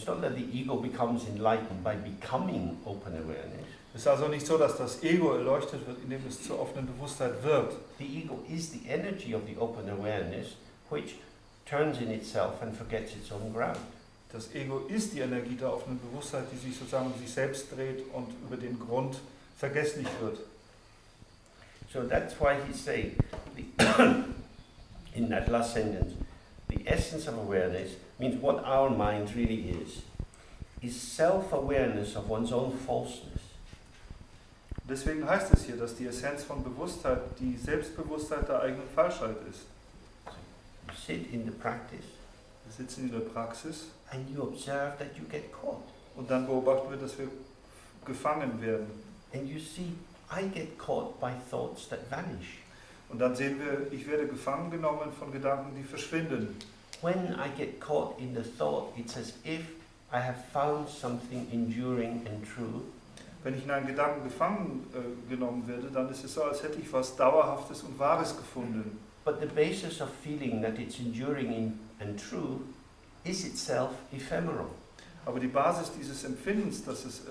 not that the ego becomes enlightened by becoming open awareness. Es ist also nicht so, dass das Ego erleuchtet wird, indem es zur offenen Bewusstheit wird. The ego is the energy of the open awareness which turns in itself and forgets its own ground. Das Ego ist die Energie der offenen Bewusstheit, die sich sozusagen um sich selbst dreht und über den Grund vergesslich wird. So that's why he's saying, in that last sentence, the essence of awareness means what our mind really is self-awareness of one's own falseness. Deswegen heißt es hier, dass die Essenz von Bewusstheit die Selbstbewusstheit der eigenen Falschheit ist. You sit in the practice Wir sitzen in der Praxis and you observe that you get caught. und dann beobachten wir, dass wir gefangen werden. And you see, I get caught by thoughts that vanish. Und dann sehen wir, ich werde gefangen genommen von Gedanken, die verschwinden. When I get caught in the thought, it's as if I have found something enduring and true. Wenn ich in einen Gedanken gefangen genommen werde, dann ist es so, als hätte ich was Dauerhaftes und Wahres gefunden. But the basis of feeling that it's enduring and true is itself ephemeral. Aber die Basis dieses Empfindens, dass es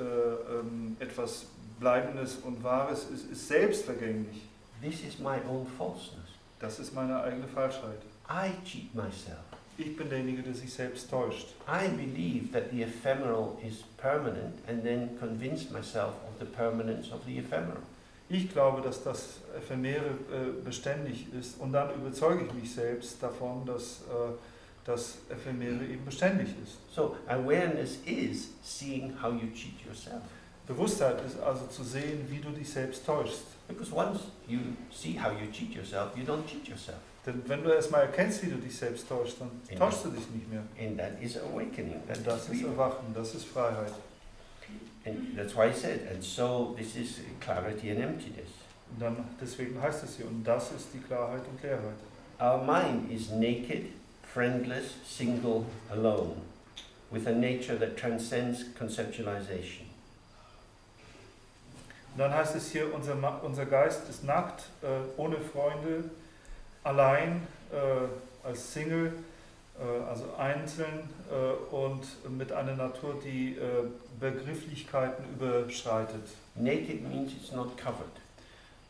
etwas Bleibendes und Wahres ist, ist selbstvergänglich. This is my own falseness. Das ist meine eigene Falschheit. I cheat myself. Ich bin derjenige, der sich selbst täuscht. I believe that the ephemeral is permanent and then convince myself of the permanence of the ephemeral. Ich glaube, dass das Ephemere beständig ist und dann überzeuge ich mich selbst davon, dass das Ephemere eben beständig ist. So awareness is seeing how you cheat yourself. Bewusstheit ist also zu sehen, wie du dich selbst täuschst. Because once you see how you cheat yourself, you don't cheat yourself. Denn wenn du erstmal erkennst, wie du dich selbst täuschst, dann täuschst du dich nicht mehr. And that is awakening. Und das ist Erwachen, das ist Freiheit. And that's why I said, and so this is clarity and emptiness. Und dann, deswegen heißt es hier, und das ist die Klarheit und Leerheit. Our mind is naked, friendless, single, alone, with a nature that transcends conceptualization. Und dann heißt es hier, unser Geist ist nackt, ohne Freunde, allein, als Single, also einzeln und mit einer Natur, die Begrifflichkeiten überschreitet. Naked means it's not covered.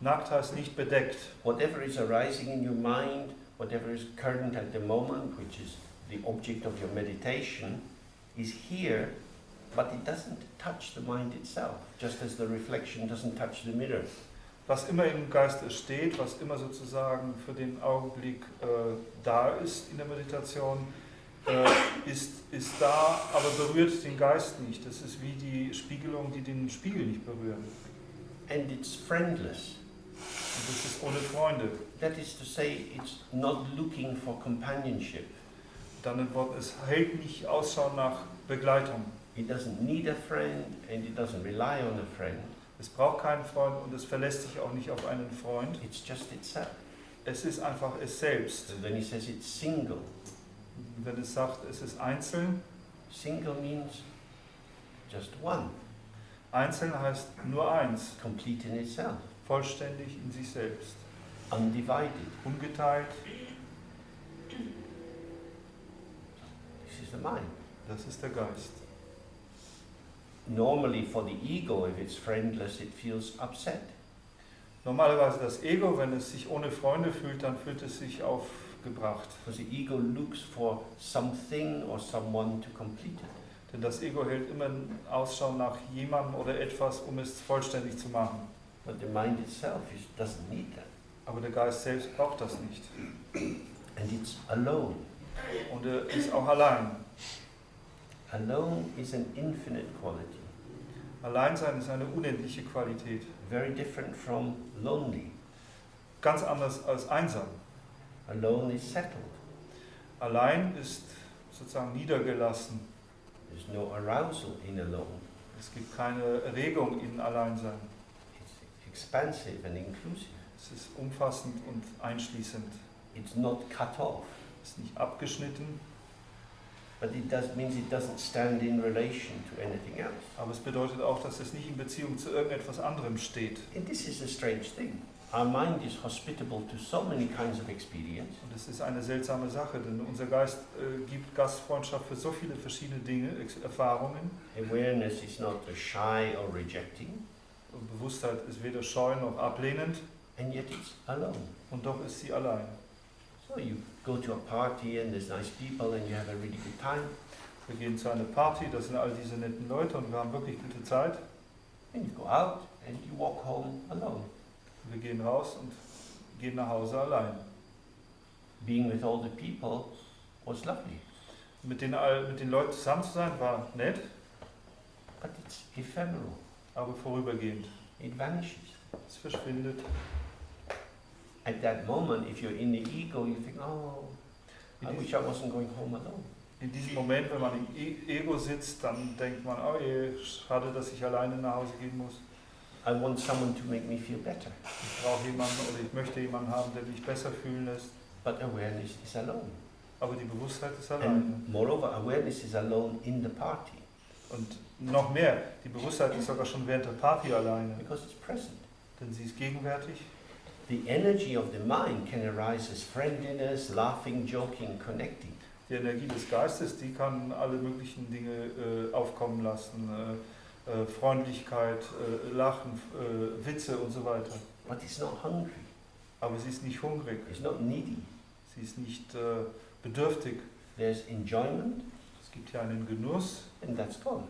Nackt heißt nicht bedeckt. Whatever is arising in your mind, whatever is current at the moment, which is the object of your meditation, is here, but it doesn't touch the mind itself, just as the reflection doesn't touch the mirror. Was immer im Geiste steht, was immer sozusagen für den Augenblick da ist in der Meditation, ist da, aber berührt den Geist nicht. Das ist wie die Spiegelung, die den Spiegel nicht berühren. And it's friendless. Und das ist ohne Freunde. That is to say, it's not looking for companionship. Dann ein Wort, es hält nicht Ausschau nach Begleitung. It doesn't need a friend and it doesn't rely on a friend. Es braucht keinen Freund und es verlässt sich auch nicht auf einen Freund. It's just itself. Es ist einfach es selbst. So when he says it's single, Wenn es sagt, es ist einzeln, single means just one, einzeln heißt nur eins, complete in itself, vollständig in sich selbst, undivided. ungeteilt. This is the mind. Das ist der Geist. Normally for the ego, if it's friendless, it feels upset. Normalerweise das Ego, wenn es sich ohne Freunde fühlt, dann fühlt es sich aufgebracht. Because the ego looks for something or someone to complete it. Denn das Ego hält immer Ausschau nach jemandem oder etwas, um es vollständig zu machen. But the mind itself doesn't need that. Aber der Geist selbst braucht das nicht. And it's alone. Und er ist auch allein. Alone is an infinite quality. Alleinsein ist eine unendliche Qualität. Very different from lonely. Ganz anders als einsam. Alone is settled. Allein ist sozusagen niedergelassen. There's no arousal in alone. Es gibt keine Erregung in Alleinsein. It's expansive and inclusive. Es ist umfassend und einschließend. It's not cut off. Es ist nicht abgeschnitten, But means it doesn't stand in relation to anything else. aber es bedeutet auch, dass es nicht in Beziehung zu irgendetwas anderem steht. And this is a strange thing. Our mind is hospitable to so many kinds of experience. Und es ist eine seltsame Sache, denn unser Geist gibt Gastfreundschaft für so viele verschiedene Dinge, Erfahrungen. Awareness is not a shy or rejecting, Und Bewusstheit ist weder scheu noch ablehnend, and yet it's alone. und doch ist sie allein. So you go to a party and there's nice people and you have a really good time. Wir gehen zu einer Party, das sind all diese netten Leute und wir haben wirklich gute Zeit. And you go out and you walk home alone. Wir gehen raus und gehen nach Hause allein. Being with all the people was lovely, Mit den Leuten zusammen zu sein war nett, but it's ephemeral. aber vorübergehend. It vanishes. Es verschwindet. At that moment, if you're in the ego, you think, oh, I wish I wasn't going home alone. In diesem Moment, wenn man im Ego sitzt, dann denkt man, oh je, schade, dass ich alleine nach Hause gehen muss. I want someone to make me feel better. Ich brauche jemanden oder ich möchte jemanden haben, der mich besser fühlen lässt. But awareness is alone. Aber die Bewusstheit ist alleine. And moreover, awareness is alone in the party Und noch mehr, die Bewusstheit ist sogar schon während der Party alleine, because it's present. denn sie ist gegenwärtig. The energy of the mind can arise as friendliness, laughing, joking, connecting. Die Energie des Geistes, die kann alle möglichen Dinge aufkommen lassen. Freundlichkeit, Lachen, Witze und so weiter. But it's not hungry. Aber sie ist nicht hungrig, It's not needy. sie ist nicht bedürftig. There's enjoyment, Es gibt hier einen Genuss and that's gone.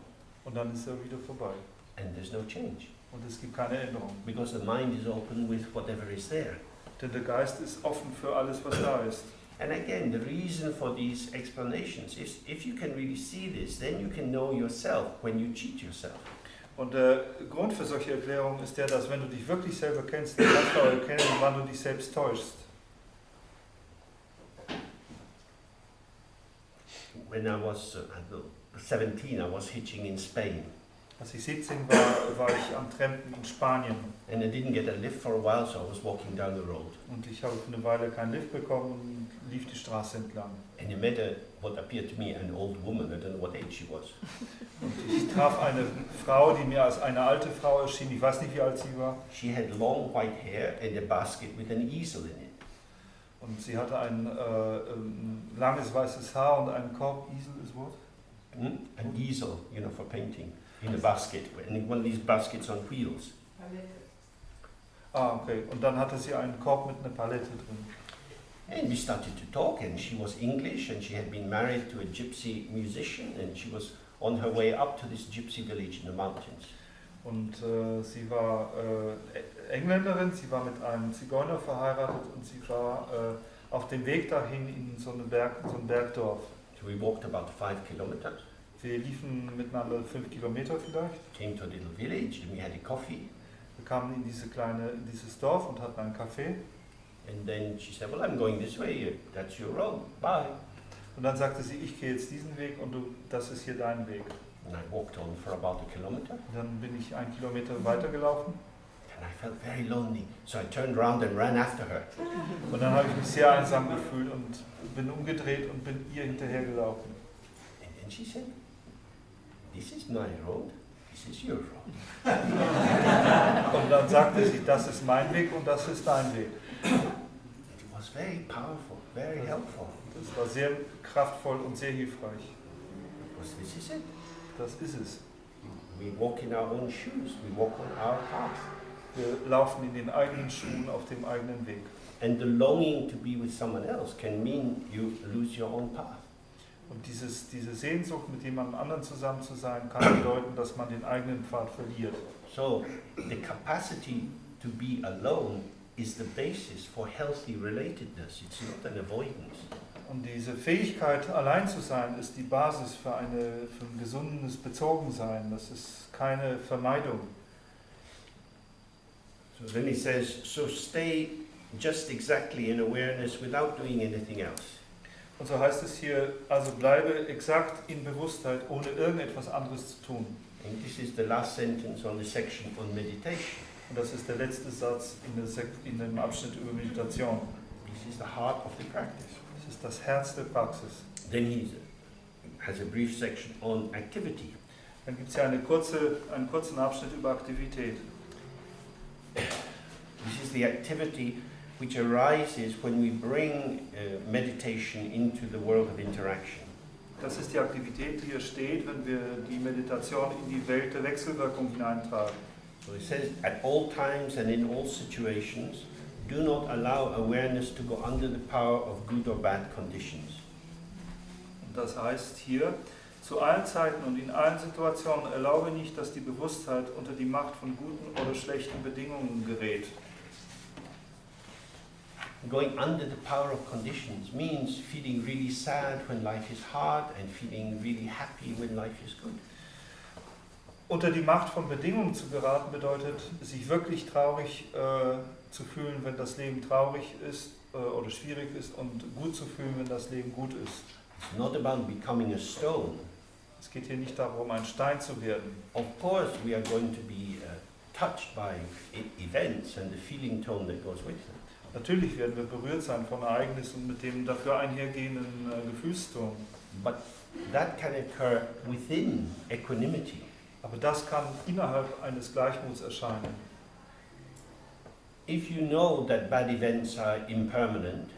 und dann ist er wieder vorbei. And there's no change. Und es gibt keine Änderung. Because the mind is open with whatever is there. Denn der Geist ist offen für alles, was da ist. And again, the reason for these explanations is if you can really see this, then you can know yourself when you cheat yourself. Und der Grund für solche Erklärungen ist der, dass wenn du dich wirklich selber kennst, dann kannst du auch erkennen, wann du dich selbst täuschst. When I was 17, I was hitching in Spain. Als ich 17 war, war ich am Trampen in Spanien. And I didn't get a lift for a while, so I was walking down the road. Und ich habe für eine Weile keinen Lift bekommen und lief die Straße entlang. And I met what appeared to me an old woman. I don't know what age she was. Und ich traf eine Frau, die mir als eine alte Frau erschien. Ich weiß nicht, wie alt sie war. She had long white hair and a basket with an easel in it. Und sie hatte ein langes weißes Haar und einen Korb. Easel ist what? An easel, you know, for painting, in a basket, and one of these baskets on wheels. Ah, okay. Und dann hatte sie einen Korb mit einer Palette drin. And we started to talk, and she was English, and she had been married to a gypsy musician, and she was on her way up to this gypsy village in the mountains. Und sie war Engländerin, sie war mit einem Zigeuner verheiratet und sie war auf dem Weg dahin in so ein Bergdorf. So we walked about 5 kilometers, Wir liefen miteinander 5 Kilometer vielleicht. came to a little village, and we had a coffee. Wir kamen in dieses Dorf und hatten einen Kaffee. And then she said, well, I'm going this way, that's your road, bye. Und dann sagte sie, ich gehe jetzt diesen Weg und das ist hier dein Weg. And I walked on for about a kilometer, Und dann bin ich 1 Kilometer weitergelaufen and I felt very lonely. So I turned around and ran after her. und dann habe ich mich sehr einsam gefühlt und bin umgedreht und bin ihr hinterhergelaufen. And then she said, this is my road, this is your road. Und dann sagte sie, das ist mein Weg und das ist dein Weg. It was very powerful, very helpful. Das war sehr kraftvoll und sehr hilfreich. Because this is it. Das ist es. We walk in our own shoes, we walk on our path. Wir laufen in den eigenen Schuhen auf dem eigenen Weg. And the longing to be with someone else can mean you lose your own path. Und diese Sehnsucht, mit jemandem anderen zusammen zu sein, kann bedeuten, dass man den eigenen Pfad verliert. So the capacity to be alone is the basis for healthy relatedness. It's not an avoidance. Und diese Fähigkeit, allein zu sein, ist die Basis für ein gesundes Bezogensein. Das ist keine Vermeidung. So then he says, so stay just exactly in awareness without doing anything else. Und so heißt es hier, also bleibe exakt in Bewusstheit, ohne irgendetwas anderes zu tun. And this is the last sentence on the section on meditation. Und das ist der letzte Satz in dem Abschnitt über Meditation. This is the heart of the practice. Das ist das Herz der Praxis. Then he has a brief section on activity. Dann gibt es ja einen kurzen Abschnitt über Aktivität. This is the activity which arises when we bring meditation into the world of interaction. Das ist die Aktivität, die hier steht, wenn wir die Meditation in die Welt der Wechselwirkung hineintragen. So it says, at all times and in all situations, do not allow awareness to go under the power of good or bad conditions. Und das heißt hier, zu allen Zeiten und in allen Situationen erlaube nicht, dass die Bewusstheit unter die Macht von guten oder schlechten Bedingungen gerät. Going under the power of conditions means feeling really sad when life is hard and feeling really happy when life is good. Unter die Macht von Bedingungen zu geraten bedeutet, sich wirklich traurig zu fühlen, wenn das Leben traurig ist oder schwierig ist, und gut zu fühlen, wenn das Leben gut ist. It's not about becoming a stone. Es geht hier nicht darum, ein Stein zu werden. Of course, we are going to be touched by events and the feeling tone that goes with them. Natürlich werden wir berührt sein von Ereignissen und mit dem dafür einhergehenden Gefühlston. But that can occur within equanimity. Aber das kann innerhalb eines Gleichmuts erscheinen. If you know that bad events are impermanent,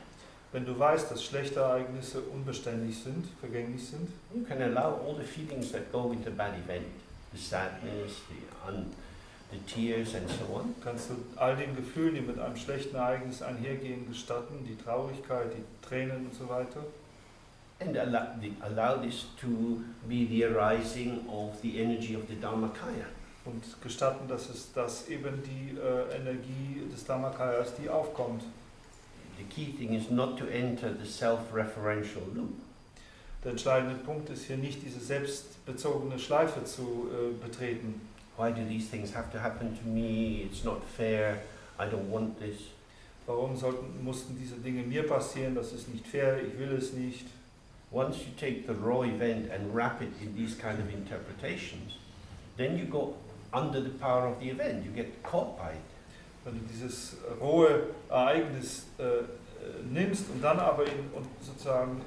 Wenn du weißt, dass schlechte Ereignisse unbeständig sind, vergänglich sind, you can allow all the feelings that go with the bad event, the sadness, the tears and so on. kannst du all den Gefühlen, die mit einem schlechten Ereignis einhergehen, gestatten, die Traurigkeit, die Tränen und so weiter. And allow this to be the arising of the energy of the Dharmakaya. Und gestatten, dass eben die Energie des Dharmakayas, die aufkommt. The key thing is not to enter the self-referential loop. Der entscheidende Punkt ist hier nicht, diese selbstbezogene Schleife zu betreten. Why do these things have to happen to me? It's not fair. I don't want this. Warum mussten diese Dinge mir passieren? Das ist nicht fair, ich will es nicht. Once you take the raw event and wrap it in these kind of interpretations, then you go under the power of the event. You get caught by it. Wenn du dieses rohe Ereignis nimmst und dann aber sozusagen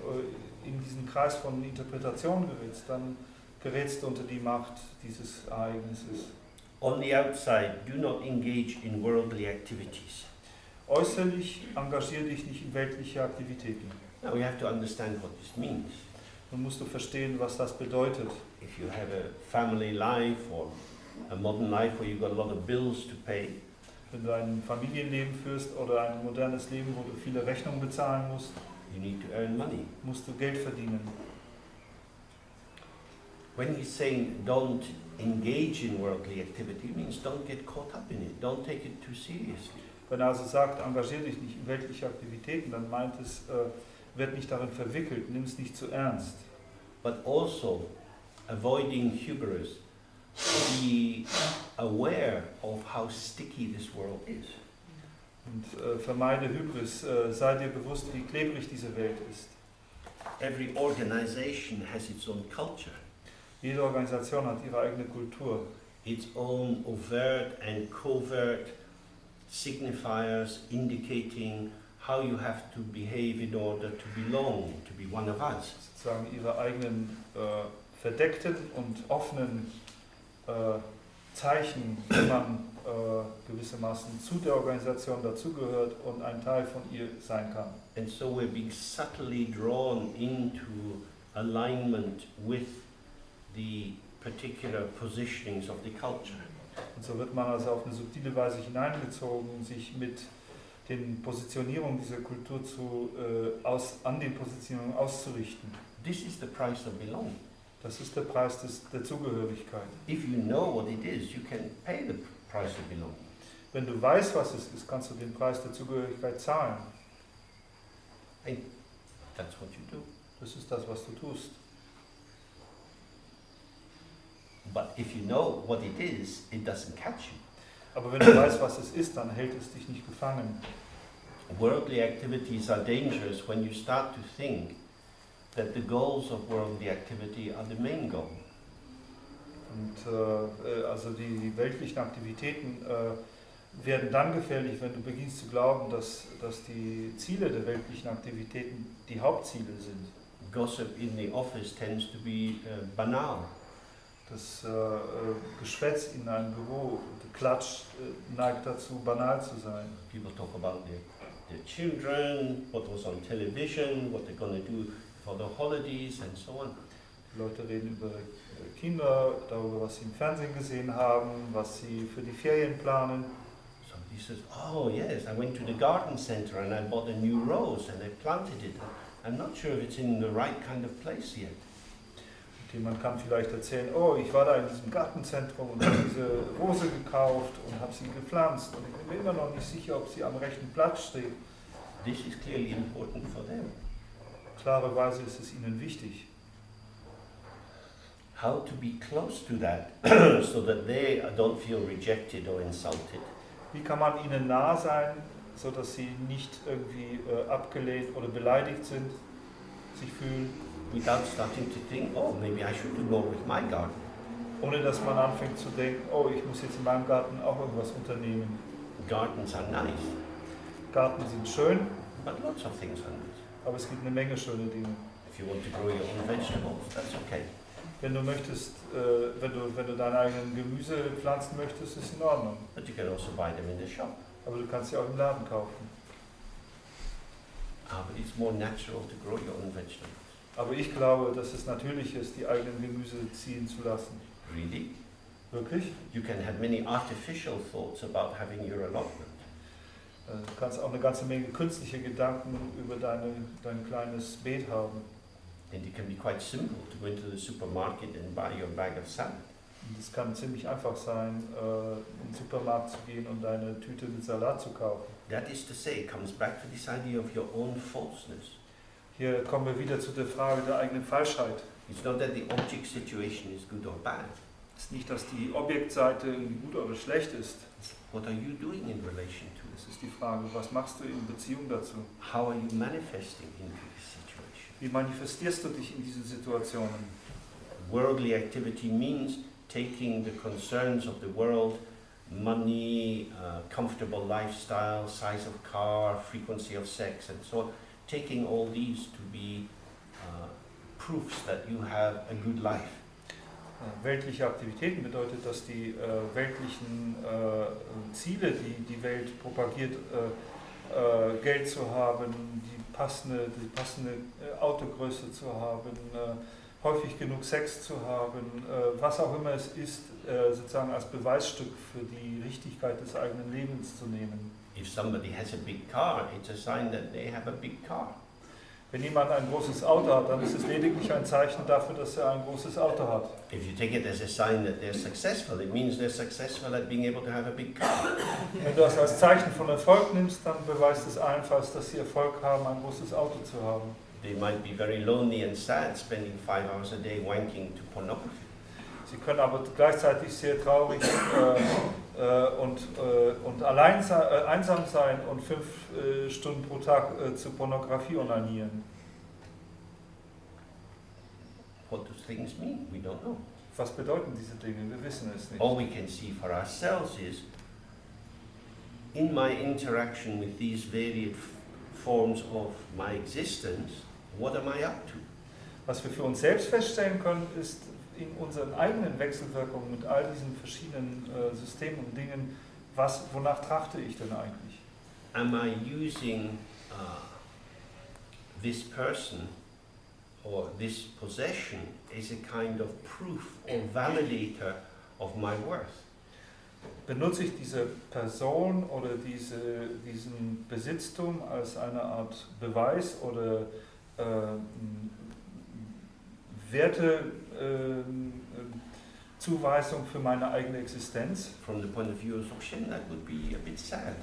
in diesen Kreis von Interpretation gerätst, dann gerätst du unter die Macht dieses Ereignisses. On the outside, do not engage in worldly activities. Äußerlich engagier dich nicht in weltliche Aktivitäten. Now we have to understand what this means. Nun musst du verstehen, was das bedeutet. If you have a family life or a modern life where you've got a lot of bills to pay, Wenn du ein Familienleben führst oder ein modernes Leben, wo du viele Rechnungen bezahlen musst, You need to earn money. musst du Geld verdienen. When he's saying don't engage in worldly activity, it means don't get caught up in it. Don't take it too seriously. Wenn er also sagt, engagier dich nicht in weltliche Aktivitäten, dann meint es, werd nicht darin verwickelt, nimm es nicht zu ernst. But also avoiding hubris. Be aware of how sticky this world is. Und vermeide Hybris, sei dir bewusst, wie klebrig diese Welt ist. Every organization has its own culture, Jede Organisation hat ihre eigene Kultur, its own overt and covert signifiers indicating how you have to behave in order to belong, to be one of us. sozusagen ihre eigenen verdeckten und offenen Zeichen, wie man gewissermaßen zu der Organisation dazugehört und ein Teil von ihr sein kann. And so we're being subtly drawn into alignment with the particular positionings of the culture. Und so wird man also auf eine subtile Weise hineingezogen, sich mit den Positionierungen dieser Kultur an den Positionierungen auszurichten. This is the price of belonging. Das ist der Preis der Zugehörigkeit. If you know what it is, you can pay the price of belonging. Wenn du weißt, was es ist, kannst du den Preis der Zugehörigkeit zahlen. That's what you do. Das ist das, was du tust. But if you know what it is, it doesn't catch you. Aber wenn du weißt, was es ist, dann hält es dich nicht gefangen. Worldly activities are dangerous when you start to think that the goals of worldly activity are the main goal. Und also die weltlichen Aktivitäten werden dann gefährlich, wenn du beginnst zu glauben, dass die Ziele der weltlichen Aktivitäten die Hauptziele sind. Gossip in the office tends to be banal. Das Geschwätz in einem Büro, der Klatsch neigt dazu, banal zu sein. People talk about their children, what was on television, what they're going to do for the holidays and so on. Die Leute reden über Kinder, darüber, was sie im Fernsehen gesehen haben, was sie für die Ferien planen. Somebody says, oh yes, I went to the garden center and I bought a new rose and I planted it. I'm not sure if it's in the right kind of place yet. Und jemand kann vielleicht erzählen, oh, ich war da in diesem Gartenzentrum und habe diese Rose gekauft und habe sie gepflanzt und ich bin mir immer noch nicht sicher, ob sie am rechten Platz steht. This is clearly important for them. Klarerweise ist es ihnen wichtig. How to be close to that so that they don't feel rejected or insulted. Wie kann man ihnen nah sein, sodass sie nicht irgendwie abgelehnt oder beleidigt sind, sich fühlen, Without starting to think, oh, maybe I should do more with my garden. ohne dass man anfängt zu denken, oh, ich muss jetzt in meinem Garten auch irgendwas unternehmen. Gardens are nice, Garten sind schön, but lots of things are nice. aber es gibt eine Menge schöne Dinge. If you want to grow your own vegetables, that's okay. Wenn du möchtest, wenn du deine eigenen Gemüse pflanzen möchtest, ist in Ordnung. But you can also buy them in the shop. Aber du kannst sie auch im Laden kaufen. But it's more natural to grow your own vegetables. Aber ich glaube, dass es natürlich ist, die eigenen Gemüse ziehen zu lassen. Really? Wirklich? You can have many artificial thoughts about having your allotment. Du kannst auch eine ganze Menge künstliche Gedanken über dein kleines Beet haben. And it can be quite simple to go into the supermarket and buy your bag of salad. Und es kann ziemlich einfach sein, in den Supermarkt zu gehen und eine Tüte mit Salat zu kaufen. That is to say, it comes back to this idea of your own falseness. Hier kommen wir wieder zu der Frage der eigenen Falschheit. It's not that the object situation is good or bad. Es ist nicht, dass die Objektseite irgendwie gut oder schlecht ist. What are you doing in relation to it? Es ist die Frage, was machst du in Beziehung dazu? How are you manifesting into this situation? Wie manifestierst du dich in diesen Situationen? Worldly activity means taking the concerns of the world, money, comfortable lifestyle, size of car, frequency of sex and so on, taking all these to be proofs that you have a good life. Weltliche Aktivitäten bedeutet, dass die weltlichen Ziele, die die Welt propagiert, Geld zu haben, die passende Autogröße zu haben, häufig genug Sex zu haben, was auch immer es ist, sozusagen als Beweisstück für die Richtigkeit des eigenen Lebens zu nehmen. If somebody has a big car, it's a sign that they have a big car. Wenn jemand ein großes Auto hat, dann ist es lediglich ein Zeichen dafür, dass er ein großes Auto hat. If you take it as a sign that they're successful, it means they're successful at being able to have a big car. Wenn du das als Zeichen von Erfolg nimmst, dann beweist es allenfalls, dass sie Erfolg haben, ein großes Auto zu haben. They might be very lonely and sad, spending 5 hours a day wanking to pornography. Sie können aber gleichzeitig sehr traurig und einsam sein und 5 Stunden pro Tag zu Pornografie onanieren. What do things mean? We don't know. Was bedeuten diese Dinge? Wir wissen es nicht. All we can see for ourselves is, in my interaction with these varied forms of my existence, what am I up to? Was wir für uns selbst feststellen können, ist in unseren eigenen Wechselwirkungen mit all diesen verschiedenen Systemen und Dingen, wonach trachte ich denn eigentlich? Am I using this person or this possession as a kind of proof or validator of my worth? Benutze ich diese Person oder diesen Besitztum als eine Art Beweis oder Wertezuweisung für meine eigene Existenz? From the point of view of Dzogchen, that would be a bit sad.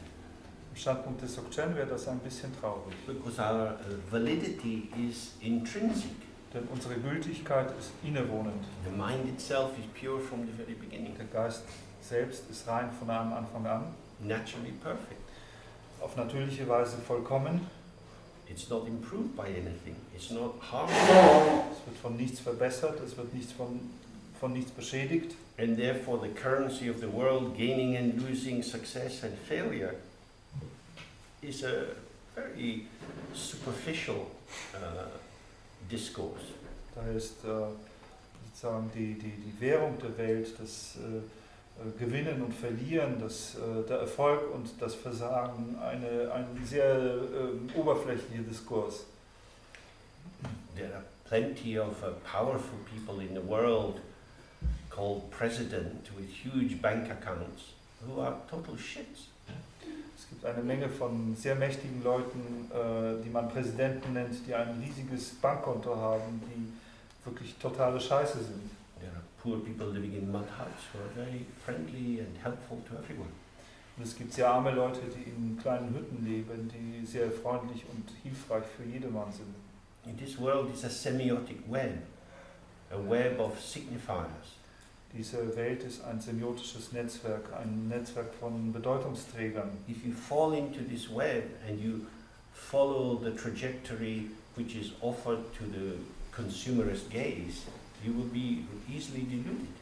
Im Standpunkt des Dzogchen wäre das ein bisschen traurig. Because our validity is intrinsic. Denn unsere Gültigkeit ist innewohnend. The mind itself is pure from the very beginning. Der Geist selbst ist rein von einem Anfang an. Naturally perfect. Auf natürliche Weise vollkommen. It's not improved by anything. It's not harmed. Es wird von nichts verbessert, es wird von nichts beschädigt. And therefore the currency of the world, gaining and losing, success and failure, is a very superficial discourse. Daher ist sozusagen die Währung der Welt, das Gewinnen und Verlieren, der Erfolg und das Versagen ein sehr oberflächlicher Diskurs. There are plenty of powerful people in the world called president with huge bank accounts who are total shits. Es gibt eine Menge von sehr mächtigen Leuten, die man Präsidenten nennt, die ein riesiges Bankkonto haben, die wirklich totale Scheiße sind. There are poor people living in mud huts who are very friendly and helpful to everyone. Und es gibt sehr arme Leute, die in kleinen Hütten leben, die sehr freundlich und hilfreich für jedermann sind. In this world is a semiotic web, a web of signifiers. Diese Welt ist ein semiotisches Netzwerk, ein Netzwerk von Bedeutungsträgern. If you fall into this web and you follow the trajectory which is offered to the consumerist gaze, you will be easily deluded.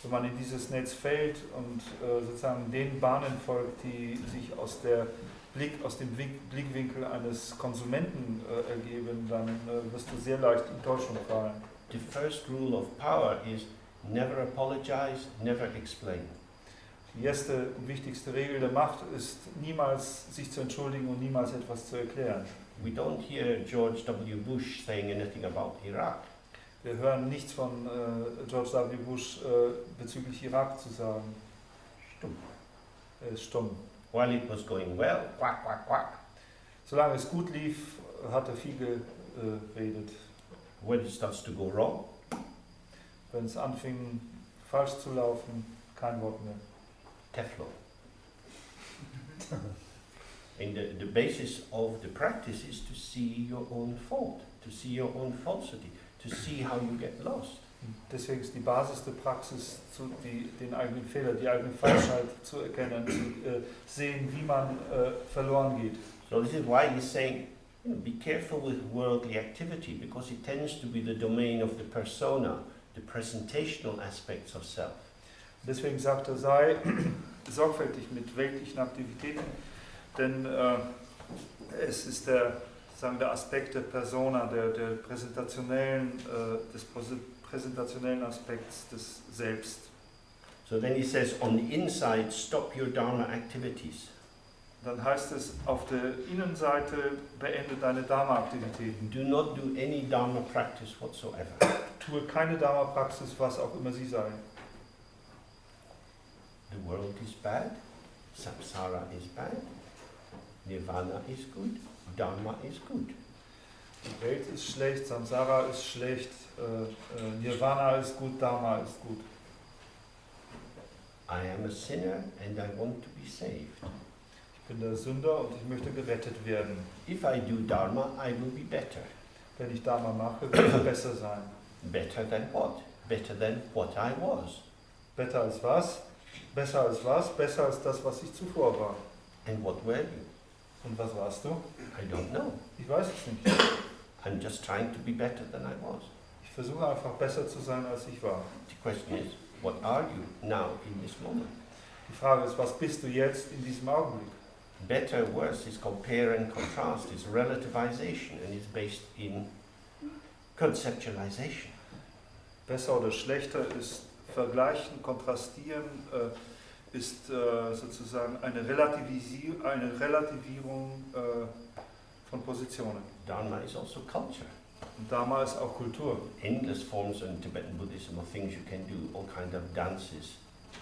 Wenn man in dieses Netz fällt und sozusagen den Bahnen folgt, die sich aus dem Blickwinkel eines Konsumenten ergeben, dann wirst du sehr leicht in Täuschung fallen. The first rule of power is never apologize, never explain. Die erste und wichtigste Regel der Macht ist, niemals sich zu entschuldigen und niemals etwas zu erklären. We don't hear George W. Bush saying anything about Iraq. Wir hören nichts von George W. Bush bezüglich Irak zu sagen. Stumm. Er ist stumm. While it was going well, quack, quack, quack. Solange es gut lief, hat er viel geredet. When it starts to go wrong, Wenn es anfing falsch zu laufen, kein Wort mehr. Teflon. And the basis of the practice is to see your own fault, to see your own falsity, to see how you get lost. Deswegen ist die Basis der Praxis, den eigenen Fehler, die eigene Falschheit zu erkennen, zu sehen, wie man verloren geht. So this is why he's saying, be careful with worldly activity, because it tends to be the domain of the persona, the presentational aspects of self. Deswegen sagt er, sei sorgfältig mit weltlichen Aktivitäten, denn es ist der Aspekt der Persona, des präsentationellen Aspekts des Selbst. So then he says, on the inside, stop your Dharma activities. Dann heißt es, auf der Innenseite beende deine Dharma-Aktivitäten. Do not do any Dharma practice whatsoever. Tu tue keine Dharma-Praxis, was auch immer sie sei. The world is bad, samsara is bad, nirvana is good, dharma is good. Die Welt ist schlecht, Samsara ist schlecht, Nirvana ist gut, Dharma ist gut. I am a sinner and I want to be saved. Ich bin der Sünder und ich möchte gerettet werden. If I do dharma, I will be better. Wenn ich Dharma mache, wird es besser sein. Better than what? Better than what I was. Besser als was? Besser als was? Besser als das, was ich zuvor war. And what were you? Und was warst du? I don't know. Ich weiß es nicht. I'm just trying to be better than I was. Ich versuche einfach besser zu sein, als ich war. The question is, what are you now in this moment? Die Frage ist, was bist du jetzt in diesem Augenblick? Better, worse is compare and contrast, is relativization, and is based in conceptualization. Besser oder schlechter ist vergleichen, kontrastieren, ist sozusagen eine Relativierung von Positionen. Dharma is also culture. Und Dharma ist auch Kultur. Endless forms in Tibetan Buddhism of things you can do, all kind of dances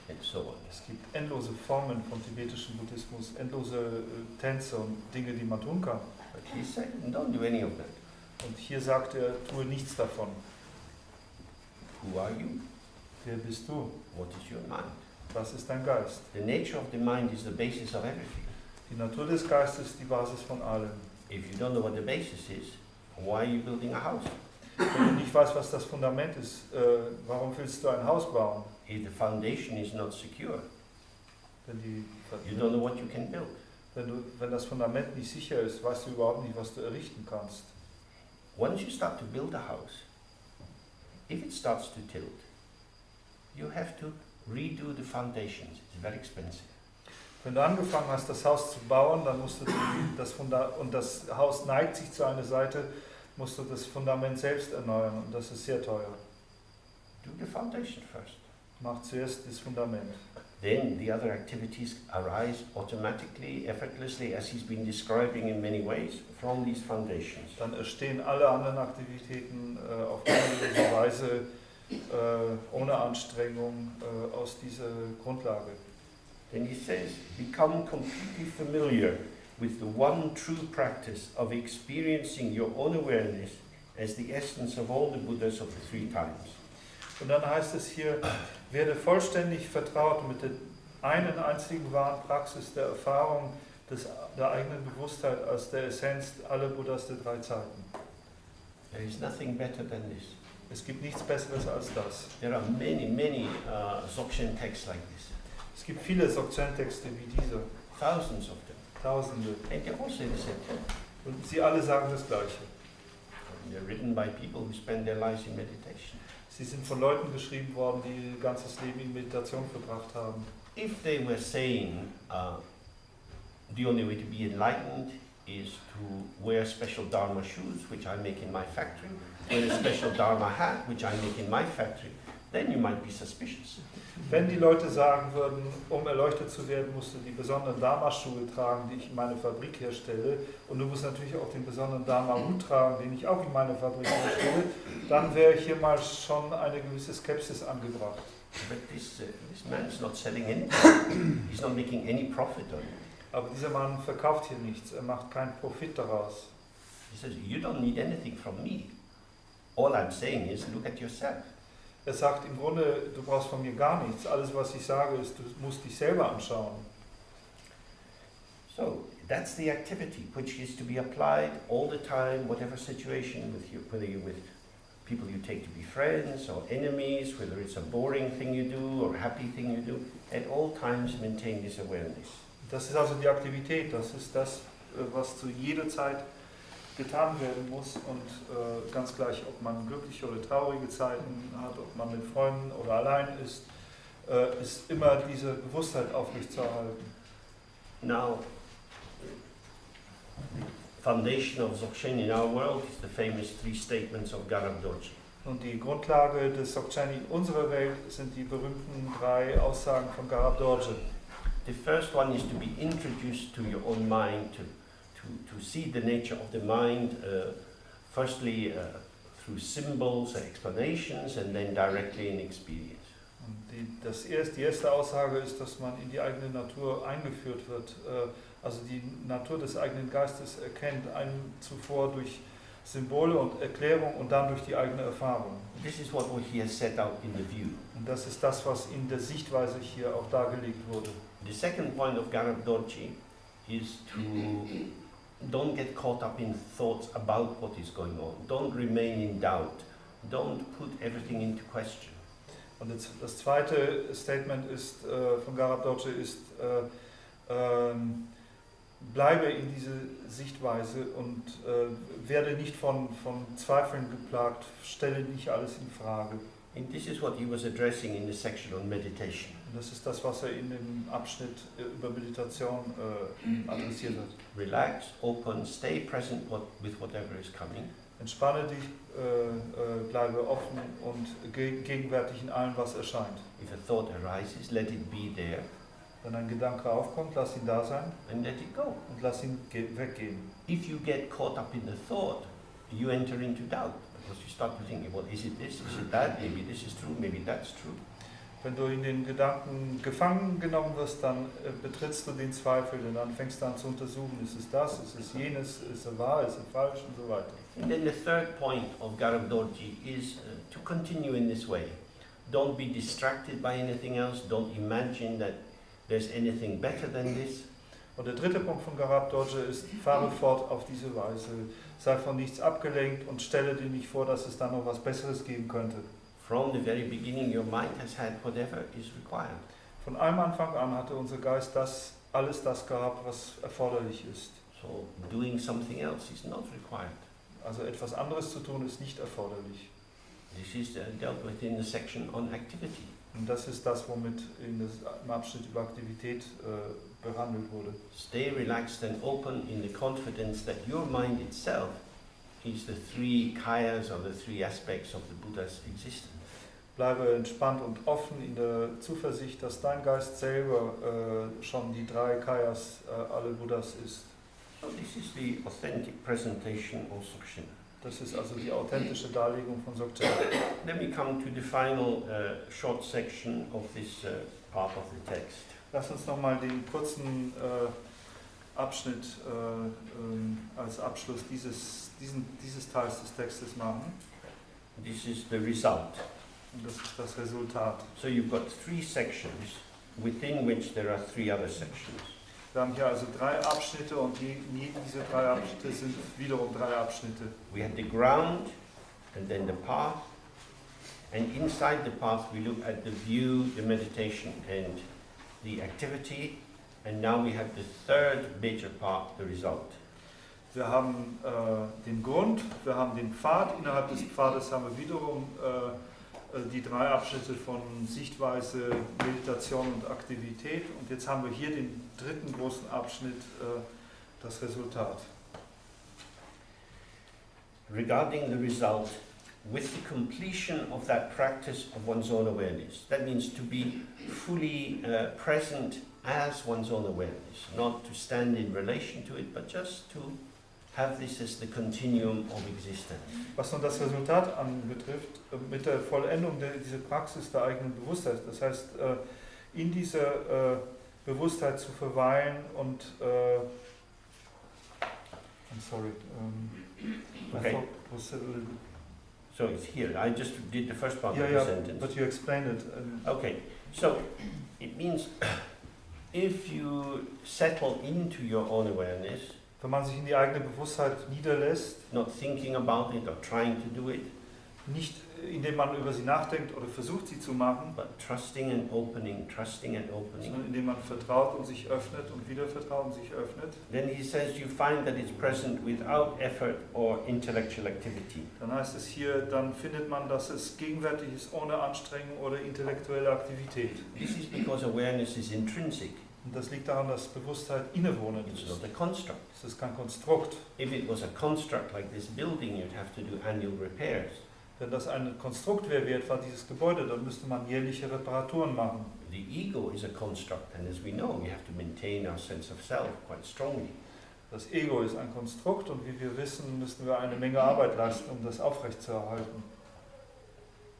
and so on. Es gibt endlose Formen von tibetischen Buddhismus, endlose Tänze und Dinge, die man tun kann. But he said, don't do any of that. Und hier sagt er, tue nichts davon. Who are you? Wer bist du? What is your mind? Was ist dein Geist? The nature of the mind is the basis of everything. Die Natur des Geistes ist die Basis von allem. If you don't know what the basis is, why are you building a house? Wenn du nicht weißt, was das Fundament ist, warum willst du ein Haus bauen? If the foundation is not secure, Wenn, you don't know what you can build. wenn das Fundament nicht sicher ist, weißt du überhaupt nicht, was du errichten kannst. Once you start to build a house, if it starts to tilt, you have to redo the foundations. It's very expensive. Wenn du angefangen hast, das Haus zu bauen, dann musst du und das Haus neigt sich zu einer Seite, musst du das Fundament selbst erneuern und das ist sehr teuer. Do the foundation first. Mach zuerst das Fundament. Then the other activities arise automatically, effortlessly, as he's been describing in many ways, from these foundations. Dann entstehen alle anderen Aktivitäten auf diese Weise ohne Anstrengung aus dieser Grundlage. Then he says, become completely familiar with the one true practice of experiencing your own awareness as the essence of all the Buddhas of the three times. Und dann heißt es hier, werde vollständig vertraut mit der einen einzigen wahren Praxis der Erfahrung der eigenen Bewusstheit als der Essenz aller Buddhas der drei Zeiten. There is nothing better than this. Es gibt nichts Besseres als das. There are many Dzogchen texts like this. Es gibt viele Dzogchen-Texte wie diese, Thousands of them. Tausende. And they all say the same thing. Und sie alle sagen das Gleiche. They're written by people who spend their lives in meditation. Sie sind von Leuten geschrieben worden, die ihr ganzes Leben in Meditation verbracht haben. If they were saying the only way to be enlightened is to wear special Dharma shoes, which I make in my factory, wear a special Dharma hat, which I make in my factory, then you might be suspicious. Wenn die Leute sagen würden, um erleuchtet zu werden, musst du die besonderen Dharma-Schuhe tragen, die ich in meiner Fabrik herstelle, und du musst natürlich auch den besonderen Dharma-Hut tragen, den ich auch in meiner Fabrik herstelle, dann wäre hier mal schon eine gewisse Skepsis angebracht. But this man is not selling anything. He's not making any profit on it. Aber dieser Mann verkauft hier nichts, er macht keinen Profit daraus. He says, you don't need anything from me. All I'm saying is, look at yourself. Er sagt im Grunde, du brauchst von mir gar nichts. Alles, was ich sage, ist, du musst dich selber anschauen. So that's the activity which is to be applied all the time, whatever situation, whether you're with people you take to be friends or enemies, whether it's a boring thing you do or a happy thing you do, at all times maintain this awareness. Das ist also die Aktivität, das ist das, was zu jeder Zeit getan werden muss und ganz gleich, ob man glückliche oder traurige Zeiten hat, ob man mit Freunden oder allein ist immer diese Bewusstheit aufrechtzuerhalten. Now, foundation of Dzogchen in our world is the famous three statements of Dorje. Und die Grundlage des Dzogchen in unserer Welt sind die berühmten 3 Aussagen von Dorje. The first one is to be introduced to your own mind, to see the nature of the mind, firstly through symbols and explanations and then directly in experience. Und die erste Aussage ist, dass man in die eigene Natur eingeführt wird, also die Natur des eigenen Geistes erkennt, einen zuvor durch Symbole und Erklärung und dann durch die eigene Erfahrung. This is what he has set out in the view. Und das ist das, was in der Sichtweise hier auch dargelegt wurde. The second point of Garabdorji is to don't get caught up in thoughts about what is going on. Don't remain in doubt. Don't put everything into question. Und das zweite Statement ist, von Garabdorje ist, bleibe in diese Sichtweise und werde nicht von Zweifeln geplagt, stelle nicht alles in Frage. And this is what he was addressing in the section on meditation. Und das ist das, was in dem Abschnitt über Meditation adressiert hat. Relax, open, stay present with whatever is coming. Entspanne dich, bleibe offen und gegenwärtig in allem, was erscheint. If a thought arises, let it be there Wenn ein Gedanke aufkommt, lass ihn da sein and let it go. und lass ihn weggehen. If you get caught up in the thought, you enter into doubt because you start to think, well, is it this, is it that, maybe this is true, maybe that's true. Wenn du in den Gedanken gefangen genommen wirst, dann betrittst du den Zweifel und dann fängst du an zu untersuchen, ist es das, ist es jenes, ist es wahr, ist es falsch und so weiter. And then the third point of Garabdorji is to continue in this way. Don't be distracted by anything else, don't imagine that there's anything better than this. Und der dritte Punkt von Garabdorje ist, fahre fort auf diese Weise, sei von nichts abgelenkt und stelle dir nicht vor, dass es da noch was Besseres geben könnte. From the very beginning, your mind has had whatever is required. Von allem Anfang an hatte unser Geist alles das gehabt, was erforderlich ist. So doing something else is not required. Also etwas anderes zu tun ist nicht erforderlich. This is dealt with in the section on activity. Und das ist das, womit im Abschnitt über Aktivität behandelt wurde. Stay relaxed and open in the confidence that your mind itself is the three kayas or the three aspects of the Buddha's existence. Bleibe entspannt und offen in der Zuversicht, dass dein Geist selber schon die drei Kayas alle Buddhas ist. So this is the authentic presentation of Dzogchen. Das ist also die authentische Darlegung von Dzogchen. Then we come to the final short section of this part of the text. Lass uns nochmal den kurzen Abschnitt als Abschluss dieses Teils des Textes machen. This is the result. Und das ist das Resultat. So you've got three sections within which there are three other sections. Wir haben hier also drei Abschnitte und in jedem dieser drei Abschnitte sind wiederum drei Abschnitte. We had the ground and then the path. And inside the path we look at the view, the meditation and the activity. And now we have the third major part, the result. Wir haben den Grund, wir haben den Pfad. Innerhalb des Pfades haben wir wiederum die drei Abschnitte von Sichtweise, Meditation und Aktivität. Und jetzt haben wir hier den dritten großen Abschnitt, das Resultat. Regarding the result, with the completion of that practice of one's own awareness, that means to be fully present as one's own awareness, not to stand in relation to it, but just to have this as the continuum of existence. Was nun das Resultat anbetrifft, mit der Vollendung dieser Praxis der eigenen Bewusstheit, das heißt, in dieser Bewusstheit zu verweilen und I'm sorry, Okay. I thought it was a little bit. So it's here. I just did the first part of the Yeah, sentence. but you explained it. Okay, so it means if you settle into your own awareness, Wenn man sich in die eigene Bewusstheit niederlässt, not thinking about it or trying to do it, nicht indem man über sie nachdenkt oder versucht sie zu machen, but trusting and opening, sondern indem man vertraut und sich öffnet und wieder vertraut und sich öffnet, then he says you find that it's present without effort or intellectual activity. dann heißt es hier, dann findet man, dass es gegenwärtig ist ohne Anstrengung oder intellektuelle Aktivität. This is because awareness is intrinsic. Und das liegt daran, dass Bewusstheit innewohnend It's ist. not a construct. Es ist kein Konstrukt. If it was a construct like this building, you'd have to do annual repairs. Wenn das ein Konstrukt wäre, wie etwa dieses Gebäude, dann müsste man jährliche Reparaturen machen. The ego is a construct, and as we know, we have to maintain our sense of self quite strongly. Das Ego ist ein Konstrukt und wie wir wissen, müssen wir eine Menge Arbeit leisten, um das aufrechtzuerhalten.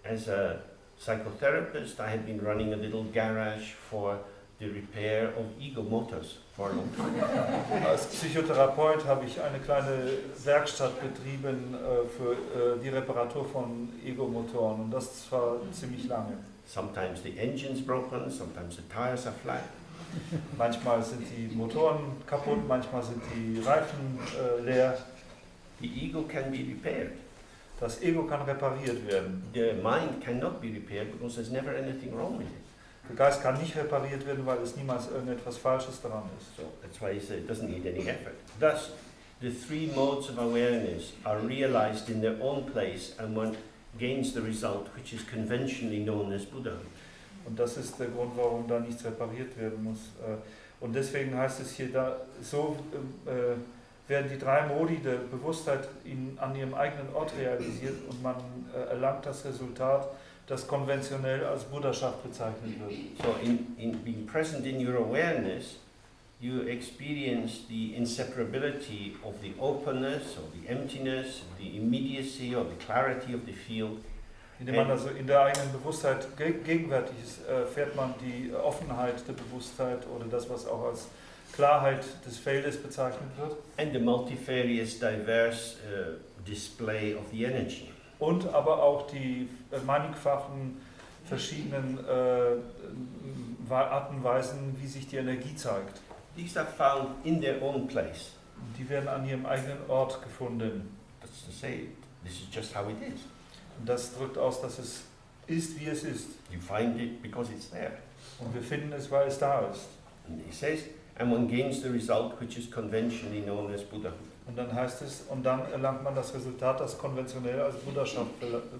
As a psychotherapist, I have been running a little garage for the repair of ego motors for a long time. Als Psychotherapeut habe ich eine kleine Werkstatt betrieben für die Reparatur von Ego-Motoren und das zwar ziemlich lange. Sometimes the engine's broken, sometimes the tires are flat. Manchmal sind die Motoren kaputt, manchmal sind die Reifen leer. The ego can be repaired. Das Ego kann repariert werden. The mind cannot be repaired because there's never anything wrong with it. Der Geist kann nicht repariert werden, weil es niemals irgendetwas Falsches daran ist. So that's why he said it doesn't need any effort. Thus, the three modes of awareness are realized in their own place and one gains the result which is conventionally known as Buddhahood. Und das ist der Grund, warum da nichts repariert werden muss. Und deswegen heißt es hier, werden die drei Modi der Bewusstheit an ihrem eigenen Ort realisiert und man erlangt das Resultat, das konventionell als Buddhaschaft bezeichnet wird. So in being present in your awareness, you experience the inseparability of the openness, or the emptiness, the immediacy, or the clarity of the field. Indem man also in der eigenen Bewusstheit gegenwärtig ist, erfährt man die Offenheit der Bewusstheit oder das, was auch als Klarheit des Feldes bezeichnet wird. And the multifarious, diverse display of the energy. Und aber auch die mannigfachen, verschiedenen Arten und Weisen, wie sich die Energie zeigt. These are found in their own place. Die werden an ihrem eigenen Ort gefunden. That's to say, this is just how it is. Und das drückt aus, dass es ist, wie es ist. You find it because it's there. Und wir finden es, weil es da ist. And he says, and one gains the result which is conventionally known as Buddhahood. Und dann heißt es, und dann erlangt man das Resultat, das konventionell als Buddhaschaft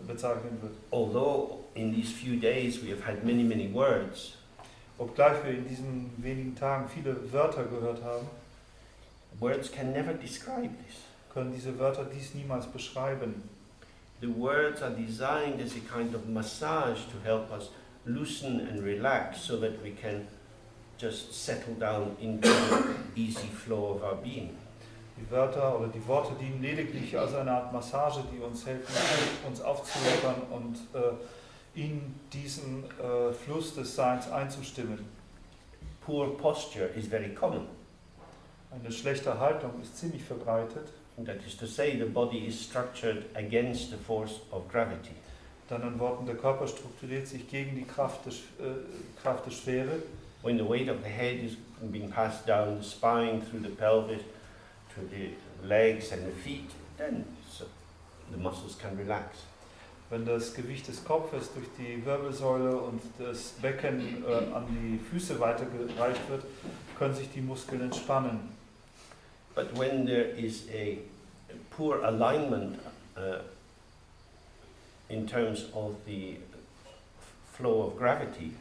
bezeichnet wird. Although in these few days we have had many, many words, Obgleich wir in diesen wenigen Tagen viele Wörter gehört haben, words can never describe this. können diese Wörter dies niemals beschreiben. The words are designed as a kind of massage to help us loosen and relax so that we can just settle down into the easy flow of our being. Die Wörter oder die Worte dienen lediglich als eine Art Massage, die uns helfen, uns aufzulockern und in diesen Fluss des Seins einzustimmen. Poor posture is very common. Eine schlechte Haltung ist ziemlich verbreitet. That is to say, the body is structured against the force of gravity. Dann in Worten, der Körper strukturiert sich gegen die Kraft der Schwere. When the weight of the head is being passed down the spine, through the pelvis, to the legs and the feet, then the muscles can relax. Wenn das Gewicht des Kopfes durch die Wirbelsäule und das Becken an die Füße weitergereicht wird, können sich die Muskeln entspannen. But when there is a poor alignment in terms of the flow of gravity,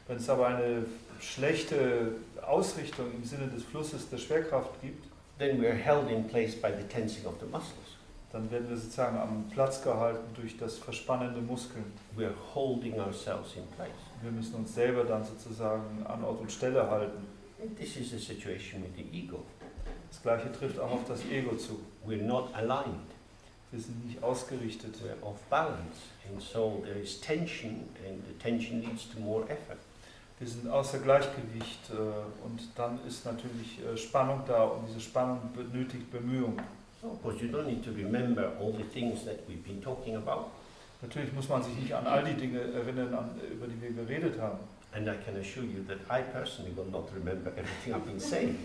Wenn es aber eine schlechte Ausrichtung im Sinne des Flusses der Schwerkraft gibt, then we are held in place by the tensing of the muscles. dann werden wir sozusagen am Platz gehalten durch das Verspannen der Muskeln. We are holding ourselves in place. Wir müssen uns selber dann sozusagen an Ort und Stelle halten. And this is the situation with the ego. Das Gleiche trifft auch auf das Ego zu. We're not aligned. Wir sind nicht ausgerichtet. We're off balance. And so there is tension, and the tension leads to more effort. Wir sind außer Gleichgewicht und dann ist natürlich Spannung da und diese Spannung benötigt Bemühung. So, of course, you don't need to remember all the things that we've been talking about. Natürlich muss man sich nicht an all die Dinge erinnern, über die wir geredet haben. And I can assure you that I personally will not remember everything I've been saying.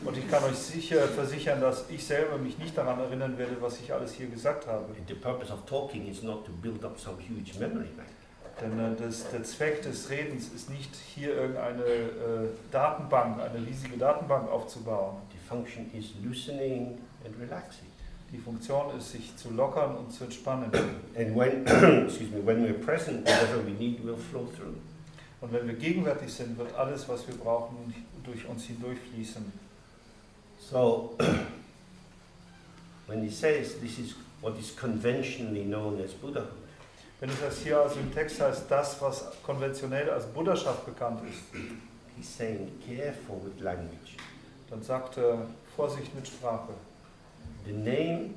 Und ich kann euch sicher versichern, dass ich selber mich nicht daran erinnern werde, was ich alles hier gesagt habe. And the purpose of talking is not to build up some huge memory bank. Denn der Zweck des Redens ist nicht, hier irgendeine Datenbank, eine riesige Datenbank aufzubauen. The function is loosening and relaxing. Die Funktion ist, sich zu lockern und zu entspannen. And when, when we're present, whatever we need will flow through. Und wenn wir gegenwärtig sind, wird alles, was wir brauchen, durch uns hindurchfließen. So, when he says this is what is conventionally known as Buddhahood, Wenn es das hier also im Text heißt, das, was konventionell als Buddhaschaft bekannt ist, he's saying careful with language. Dann sagt er, Vorsicht mit Sprache. The name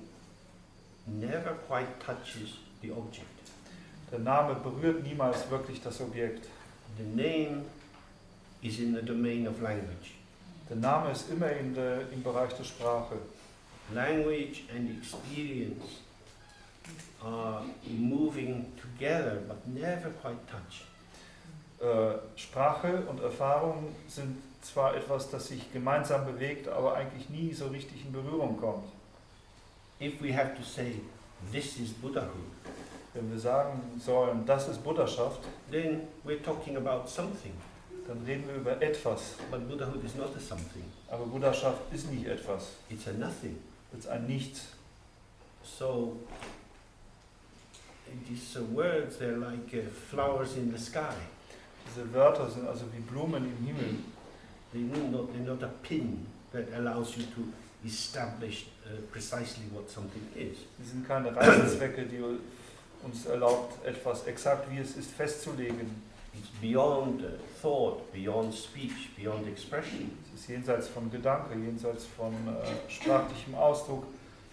never quite touches the object. Der Name berührt niemals wirklich das Objekt. The name is in the domain of language. Der Name ist immer im Bereich der Sprache. Language and experience are moving together but never quite touch. Sprache und Erfahrung sind zwar etwas, das sich gemeinsam bewegt, aber eigentlich nie so richtig in Berührung kommt. If we have to say, this is Buddhahood, Wenn wir sagen sollen, das ist Buddhaschaft, then we're talking about something. dann reden wir über etwas. But Buddhahood is not a something, Aber Buddhaschaft ist nicht etwas, it's a nothing. es ist ein Nichts. So, these words, they're like flowers in the sky. Diese Wörter sind also wie Blumen im Himmel. They're not a pin that allows you to establish precisely what something is. Sie sind keine Reißzwecke, die uns erlaubt, etwas exakt wie es ist festzulegen. It's beyond thought, beyond speech, beyond expression. Es ist jenseits von Gedanke, jenseits von sprachlichem Ausdruck,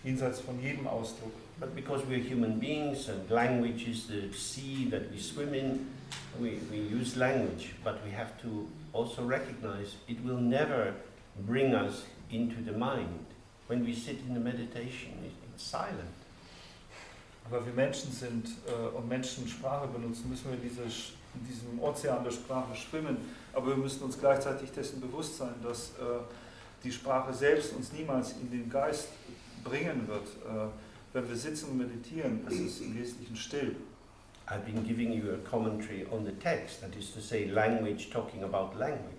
jenseits von jedem Ausdruck. But because we're human beings and language is the sea that we swim in, we use language, but we have to also recognize it will never bring us into the mind. When we sit in the meditation, it's silent. Aber wir Menschen sind und Menschen Sprache benutzen, müssen wir in diesem Ozean der Sprache schwimmen. Aber wir müssen uns gleichzeitig dessen bewusst sein, dass die Sprache selbst uns niemals in den Geist bringen wird. Wenn wir sitzen und meditieren, ist es im Wesentlichen still. I've been giving you a commentary on the text, that is to say, language talking about language.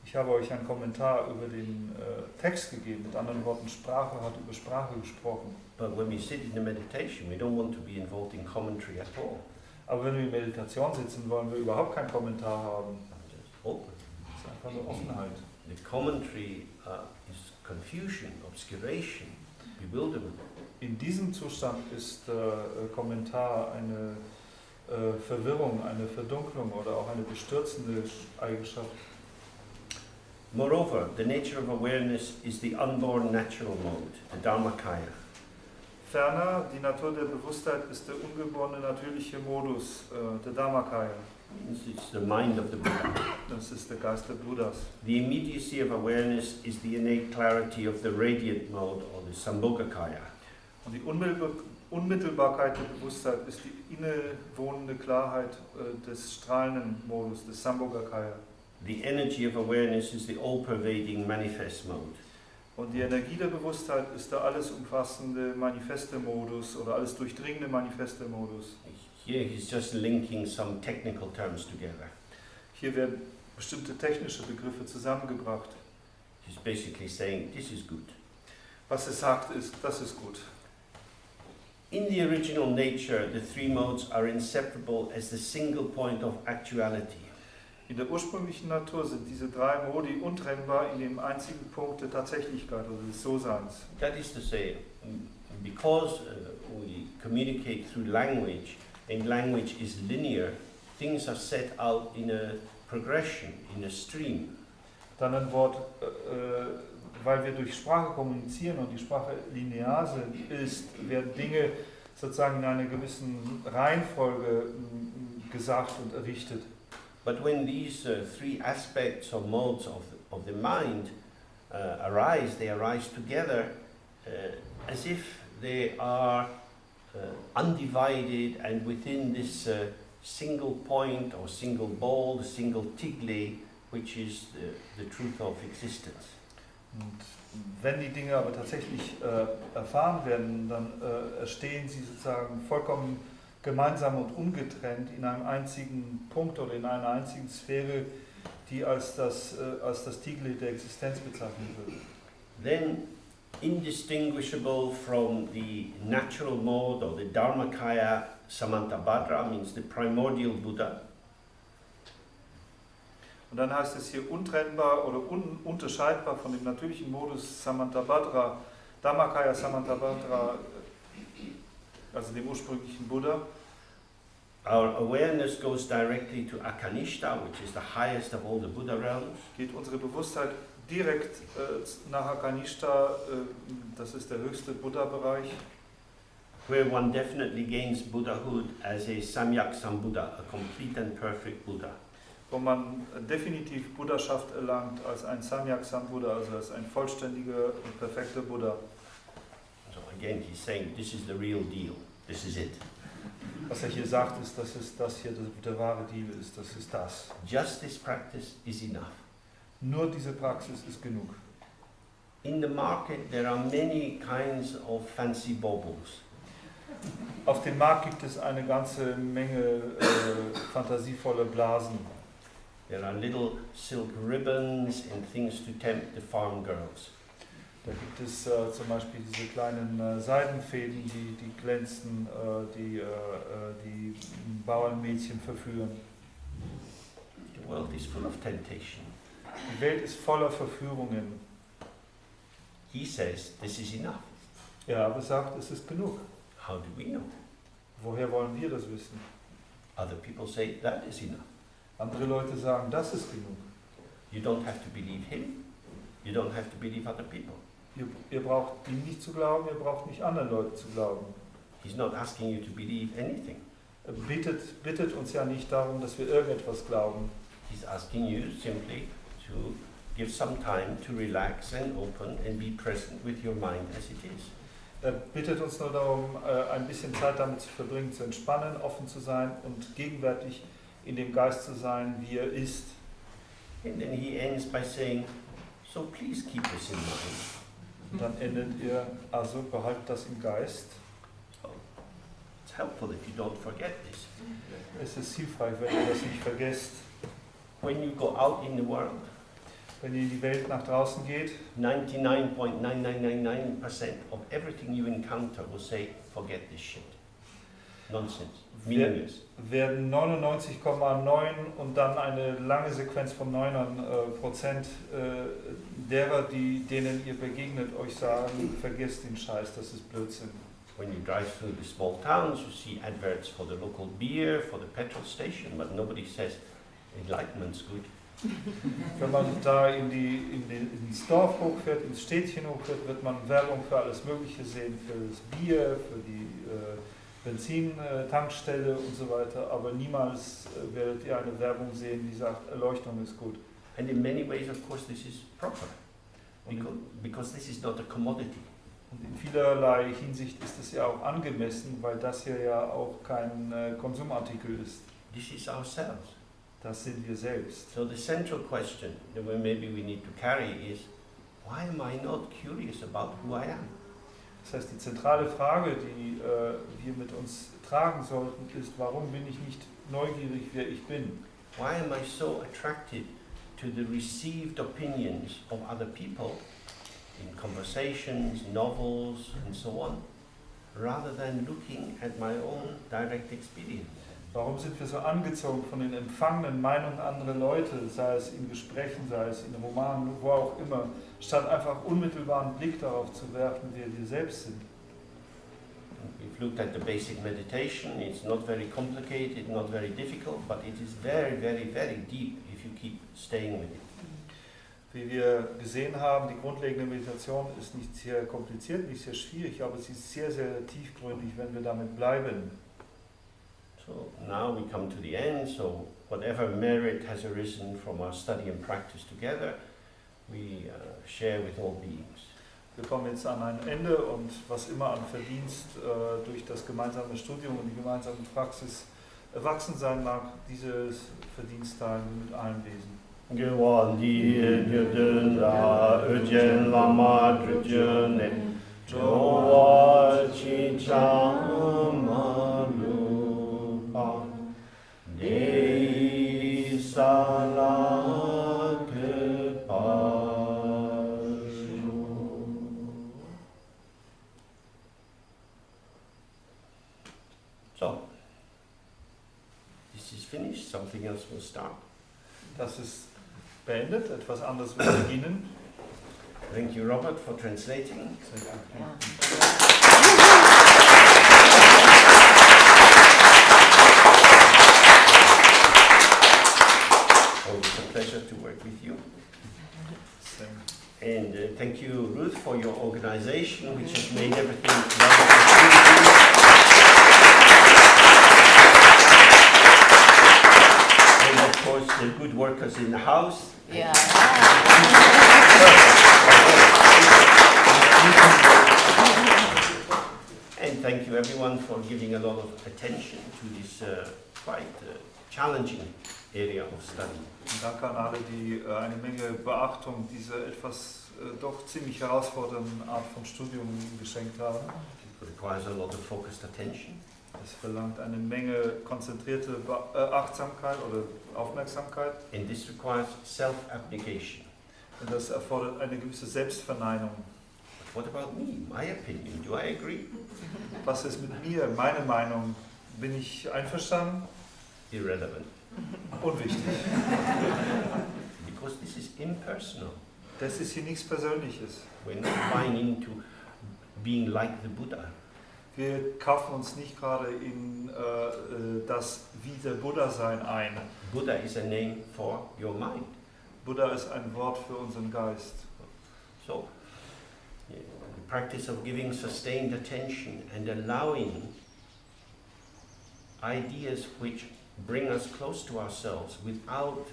Ich habe euch einen Kommentar über den Text gegeben, mit anderen Worten, Sprache hat über Sprache gesprochen. But when we sit in the meditation, we don't want to be involved in commentary at all. Aber wenn wir in Meditation sitzen, wollen wir überhaupt keinen Kommentar haben. Just open. Das ist einfach nur Offenheit. The commentary is confusion, obscuration, bewilderment. In diesem Zustand ist Kommentar eine Verwirrung, eine Verdunklung oder auch eine bestürzende Eigenschaft. Moreover, the nature of awareness is the unborn natural mode, the Dharmakaya. Ferner, die Natur der Bewusstheit ist der ungeborene natürliche Modus, der Dharmakaya. It's the mind of the Buddha. Das ist der Geist des Buddhas. The immediacy of awareness is the innate clarity of the radiant mode, or the Sambhogakaya. Und die Unmittelbarkeit der Bewusstheit ist die innewohnende Klarheit des strahlenden Modus, des Sambhogakaya. The energy of awareness is the all-pervading manifest mode. Und die Energie der Bewusstheit ist der alles umfassende manifeste Modus oder alles durchdringende manifeste Modus. Here he's just linking some technical terms together. Hier werden bestimmte technische Begriffe zusammengebracht. He's basically saying, this is good. Was es sagt ist, das ist gut. In the original nature, the three modes are inseparable as the single point of actuality. In der ursprünglichen Natur sind diese drei Modi untrennbar in dem einzigen Punkt der Tatsächlichkeit oder des So-Seins. That is to say, because we communicate through language, and language is linear, things are set out in a progression, in a stream. Dann ein Wort, weil wir durch Sprache kommunizieren und die Sprache linear ist, werden Dinge sozusagen in einer gewissen Reihenfolge gesagt und errichtet. But when these three aspects or modes of the mind arise, they arise together as if they are undivided and within this single point or single ball, the single tigli, which is the truth of existence. Und wenn die Dinge aber tatsächlich erfahren werden, dann erstehen sie sozusagen vollkommen gemeinsam und ungetrennt in einem einzigen Punkt oder in einer einzigen Sphäre, die als das Tigli der Existenz bezeichnet wird. Then, indistinguishable from the natural mode or the Dharmakaya Samantabhadra means the primordial Buddha. Und dann heißt es hier untrennbar oder ununterscheidbar von dem natürlichen Modus Samantabhadra, Dharmakaya Samantabhadra, also dem ursprünglichen Buddha. Our awareness goes directly to Akanishta, which is the highest of all the Buddha realms. Geht unsere Bewusstheit direkt nach Akanishta, das ist der höchste Buddha-Bereich, where one definitely gains Buddhahood as a Samyak Sambuddha, a complete and perfect Buddha. wo man definitiv Buddhaschaft erlangt als ein Samyak Sambuddha, also als ein vollständiger und perfekter Buddha. So again, he's saying this is the real deal. This is it. Was hier sagt, ist, dass es das hier der wahre Deal ist, das ist das. Just this practice is enough. Nur diese Praxis ist genug. In the market there are many kinds of fancy baubles. Auf dem Markt gibt es eine ganze Menge fantasievolle Blasen. There are little silk ribbons and things to tempt the farm girls. Da gibt es zum Beispiel diese kleinen Seidenfäden, die glänzen, die Bauernmädchen verführen. The world is full of temptation. Die Welt ist voller Verführungen. He says this is enough. Er aber sagt, es ist genug. How do we know? Woher wollen wir das wissen? Other people say that is enough. Andere Leute sagen, das ist genug. You don't have to believe him. You don't have to believe other people. Ihr braucht ihm nicht zu glauben, ihr braucht nicht anderen Leuten zu glauben. He's not asking you to believe anything. Er bittet uns ja nicht darum, dass wir irgendetwas glauben. He's asking you simply to give some time to relax and open and be present with your mind as it is. Er bittet uns nur darum, ein bisschen Zeit damit zu verbringen, zu entspannen, offen zu sein und gegenwärtig in dem Geist zu sein, wie er ist. And then he ends by saying, so please keep this in mind. Und dann endet ihr, also behaltet das im Geist. So, it's helpful if you don't forget this. Es ist hilfreich, wenn ihr das nicht vergesst. When you go out in the world, Wenn ihr in die Welt nach draußen geht, 99.9999% of everything you encounter will say, forget this shit. Nonsense. Meaningless. werden 99,9 und dann eine lange Sequenz von 9% derer, denen ihr begegnet, euch sagen, vergesst den Scheiß, das ist Blödsinn. When you drive through the small towns, you see adverts for the local beer, for the petrol station, but nobody says enlightenment's good. Wenn man da ins Dorf hochfährt, ins Städtchen hochfährt, wird man Werbung für alles Mögliche sehen, für das Bier, für die Benzintankstelle und so weiter, aber niemals werdet ihr eine Werbung sehen, die sagt, Erleuchtung ist gut. And in many ways, of course, this is proper, because this is not a commodity. Und in vielerlei Hinsicht ist es ja auch angemessen, weil das hier ja auch kein Konsumartikel ist. This is ourselves. Das sind wir selbst. So the central question that maybe we need to carry is, why am I not curious about who I am? Das heißt, die zentrale Frage, die wir mit uns tragen sollten, ist, warum bin ich nicht neugierig, wer ich bin? Why am I so attracted to the received opinions of other people in conversations, novels, and so on, rather than looking at my own direct experience? Warum sind wir so angezogen von den empfangenen Meinungen anderer Leute, sei es in Gesprächen, sei es in Romanen, wo auch immer, statt einfach unmittelbaren Blick darauf zu werfen, wer wir selbst sind? We've looked at the basic meditation. It's not very complicated, not very difficult, but it is very, very, very deep if you keep staying with it. Wie wir gesehen haben, die grundlegende Meditation ist nicht sehr kompliziert, nicht sehr schwierig, aber sie ist sehr, sehr tiefgründig, wenn wir damit bleiben. So now we come to the end, so whatever merit has arisen from our study and practice together, we share with all beings. Wir kommen jetzt an ein Ende und was immer an Verdienst durch das gemeinsame Studium und die gemeinsame Praxis erwachsen sein mag, dieses Verdienst teilen wir mit allen Wesen. So, this is finished, something else will start. Das ist beendet, etwas anderes wird beginnen. Thank you, Robert, for translating. Always a pleasure to work with you. Thank you, Ruth, for your organization, which has made everything wonderful. And of course, the good workers in the house. Yeah. And thank you everyone for giving a lot of attention to this quite challenging area of study. Und danke an alle, die eine Menge Beachtung dieser etwas doch ziemlich herausfordernden Art von Studium geschenkt haben. It requires a lot of focused attention. Es verlangt eine Menge konzentrierte Achtsamkeit oder Aufmerksamkeit. And this requires self-abnegation. Und das erfordert eine gewisse Selbstverneinung. But what about me? My opinion? Do I agree? Was ist mit mir? Meine Meinung? Bin ich einverstanden? Irrelevant. Unwichtig. Because this is impersonal. Das ist hier nichts Persönliches. We're not buying into being like the Buddha. Wir kaufen uns nicht gerade in das wie der Buddha sein ein. Buddha is a name for your mind. Buddha ist ein Wort für unseren Geist. So, the practice of giving sustained attention and allowing ideas which bring us close to ourselves without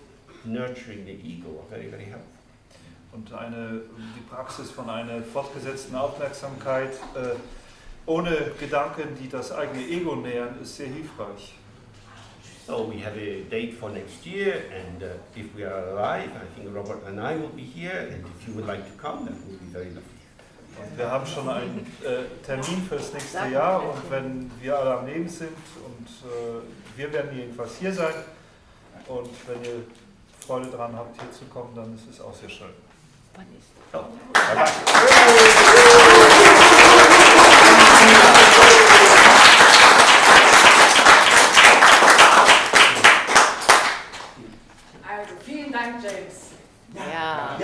nurturing the ego are very, very helpful. Und die Praxis von einer fortgesetzten Aufmerksamkeit ohne Gedanken, die das eigene Ego nähern, ist sehr hilfreich. So we have a date for next year, and if we are alive, I think Robert and I will be here, and if you would like to come, that would be very lovely. Und wir haben schon einen Termin für das nächste Jahr, und wenn wir alle am Leben sind, und wir werden jedenfalls hier sein, und wenn ihr Freude daran habt, hier zu kommen, dann ist es auch sehr schön. So, bye-bye. Also, vielen Dank, James. Ja.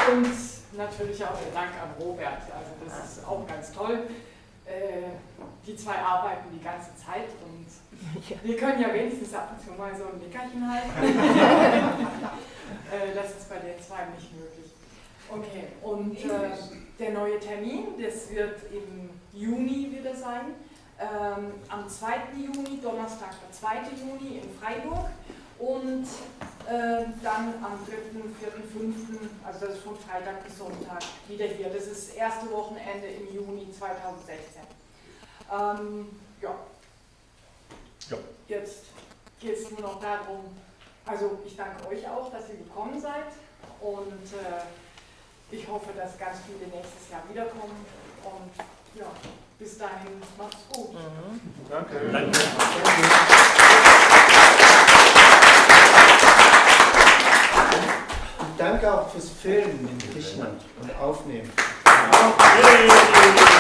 Und natürlich auch der Dank an Robert. Also das ist auch ganz toll. Die zwei arbeiten die ganze Zeit und wir können ja wenigstens ab und zu mal so ein Nickerchen halten. Das ist bei den zwei nicht möglich. Okay, und der neue Termin, das wird im Juni wieder sein. Am 2. Juni, Donnerstag, der 2. Juni in Freiburg. Und dann am 3., 4., 5., also das ist von Freitag bis Sonntag, wieder hier. Das ist das erste Wochenende im Juni 2016. Ja. Jetzt geht es nur noch darum, also ich danke euch auch, dass ihr gekommen seid und ich hoffe, dass ganz viele nächstes Jahr wiederkommen und ja, bis dahin macht's gut. Danke. Danke. Danke auch fürs Filmen in Griechenland und Aufnehmen. Yay!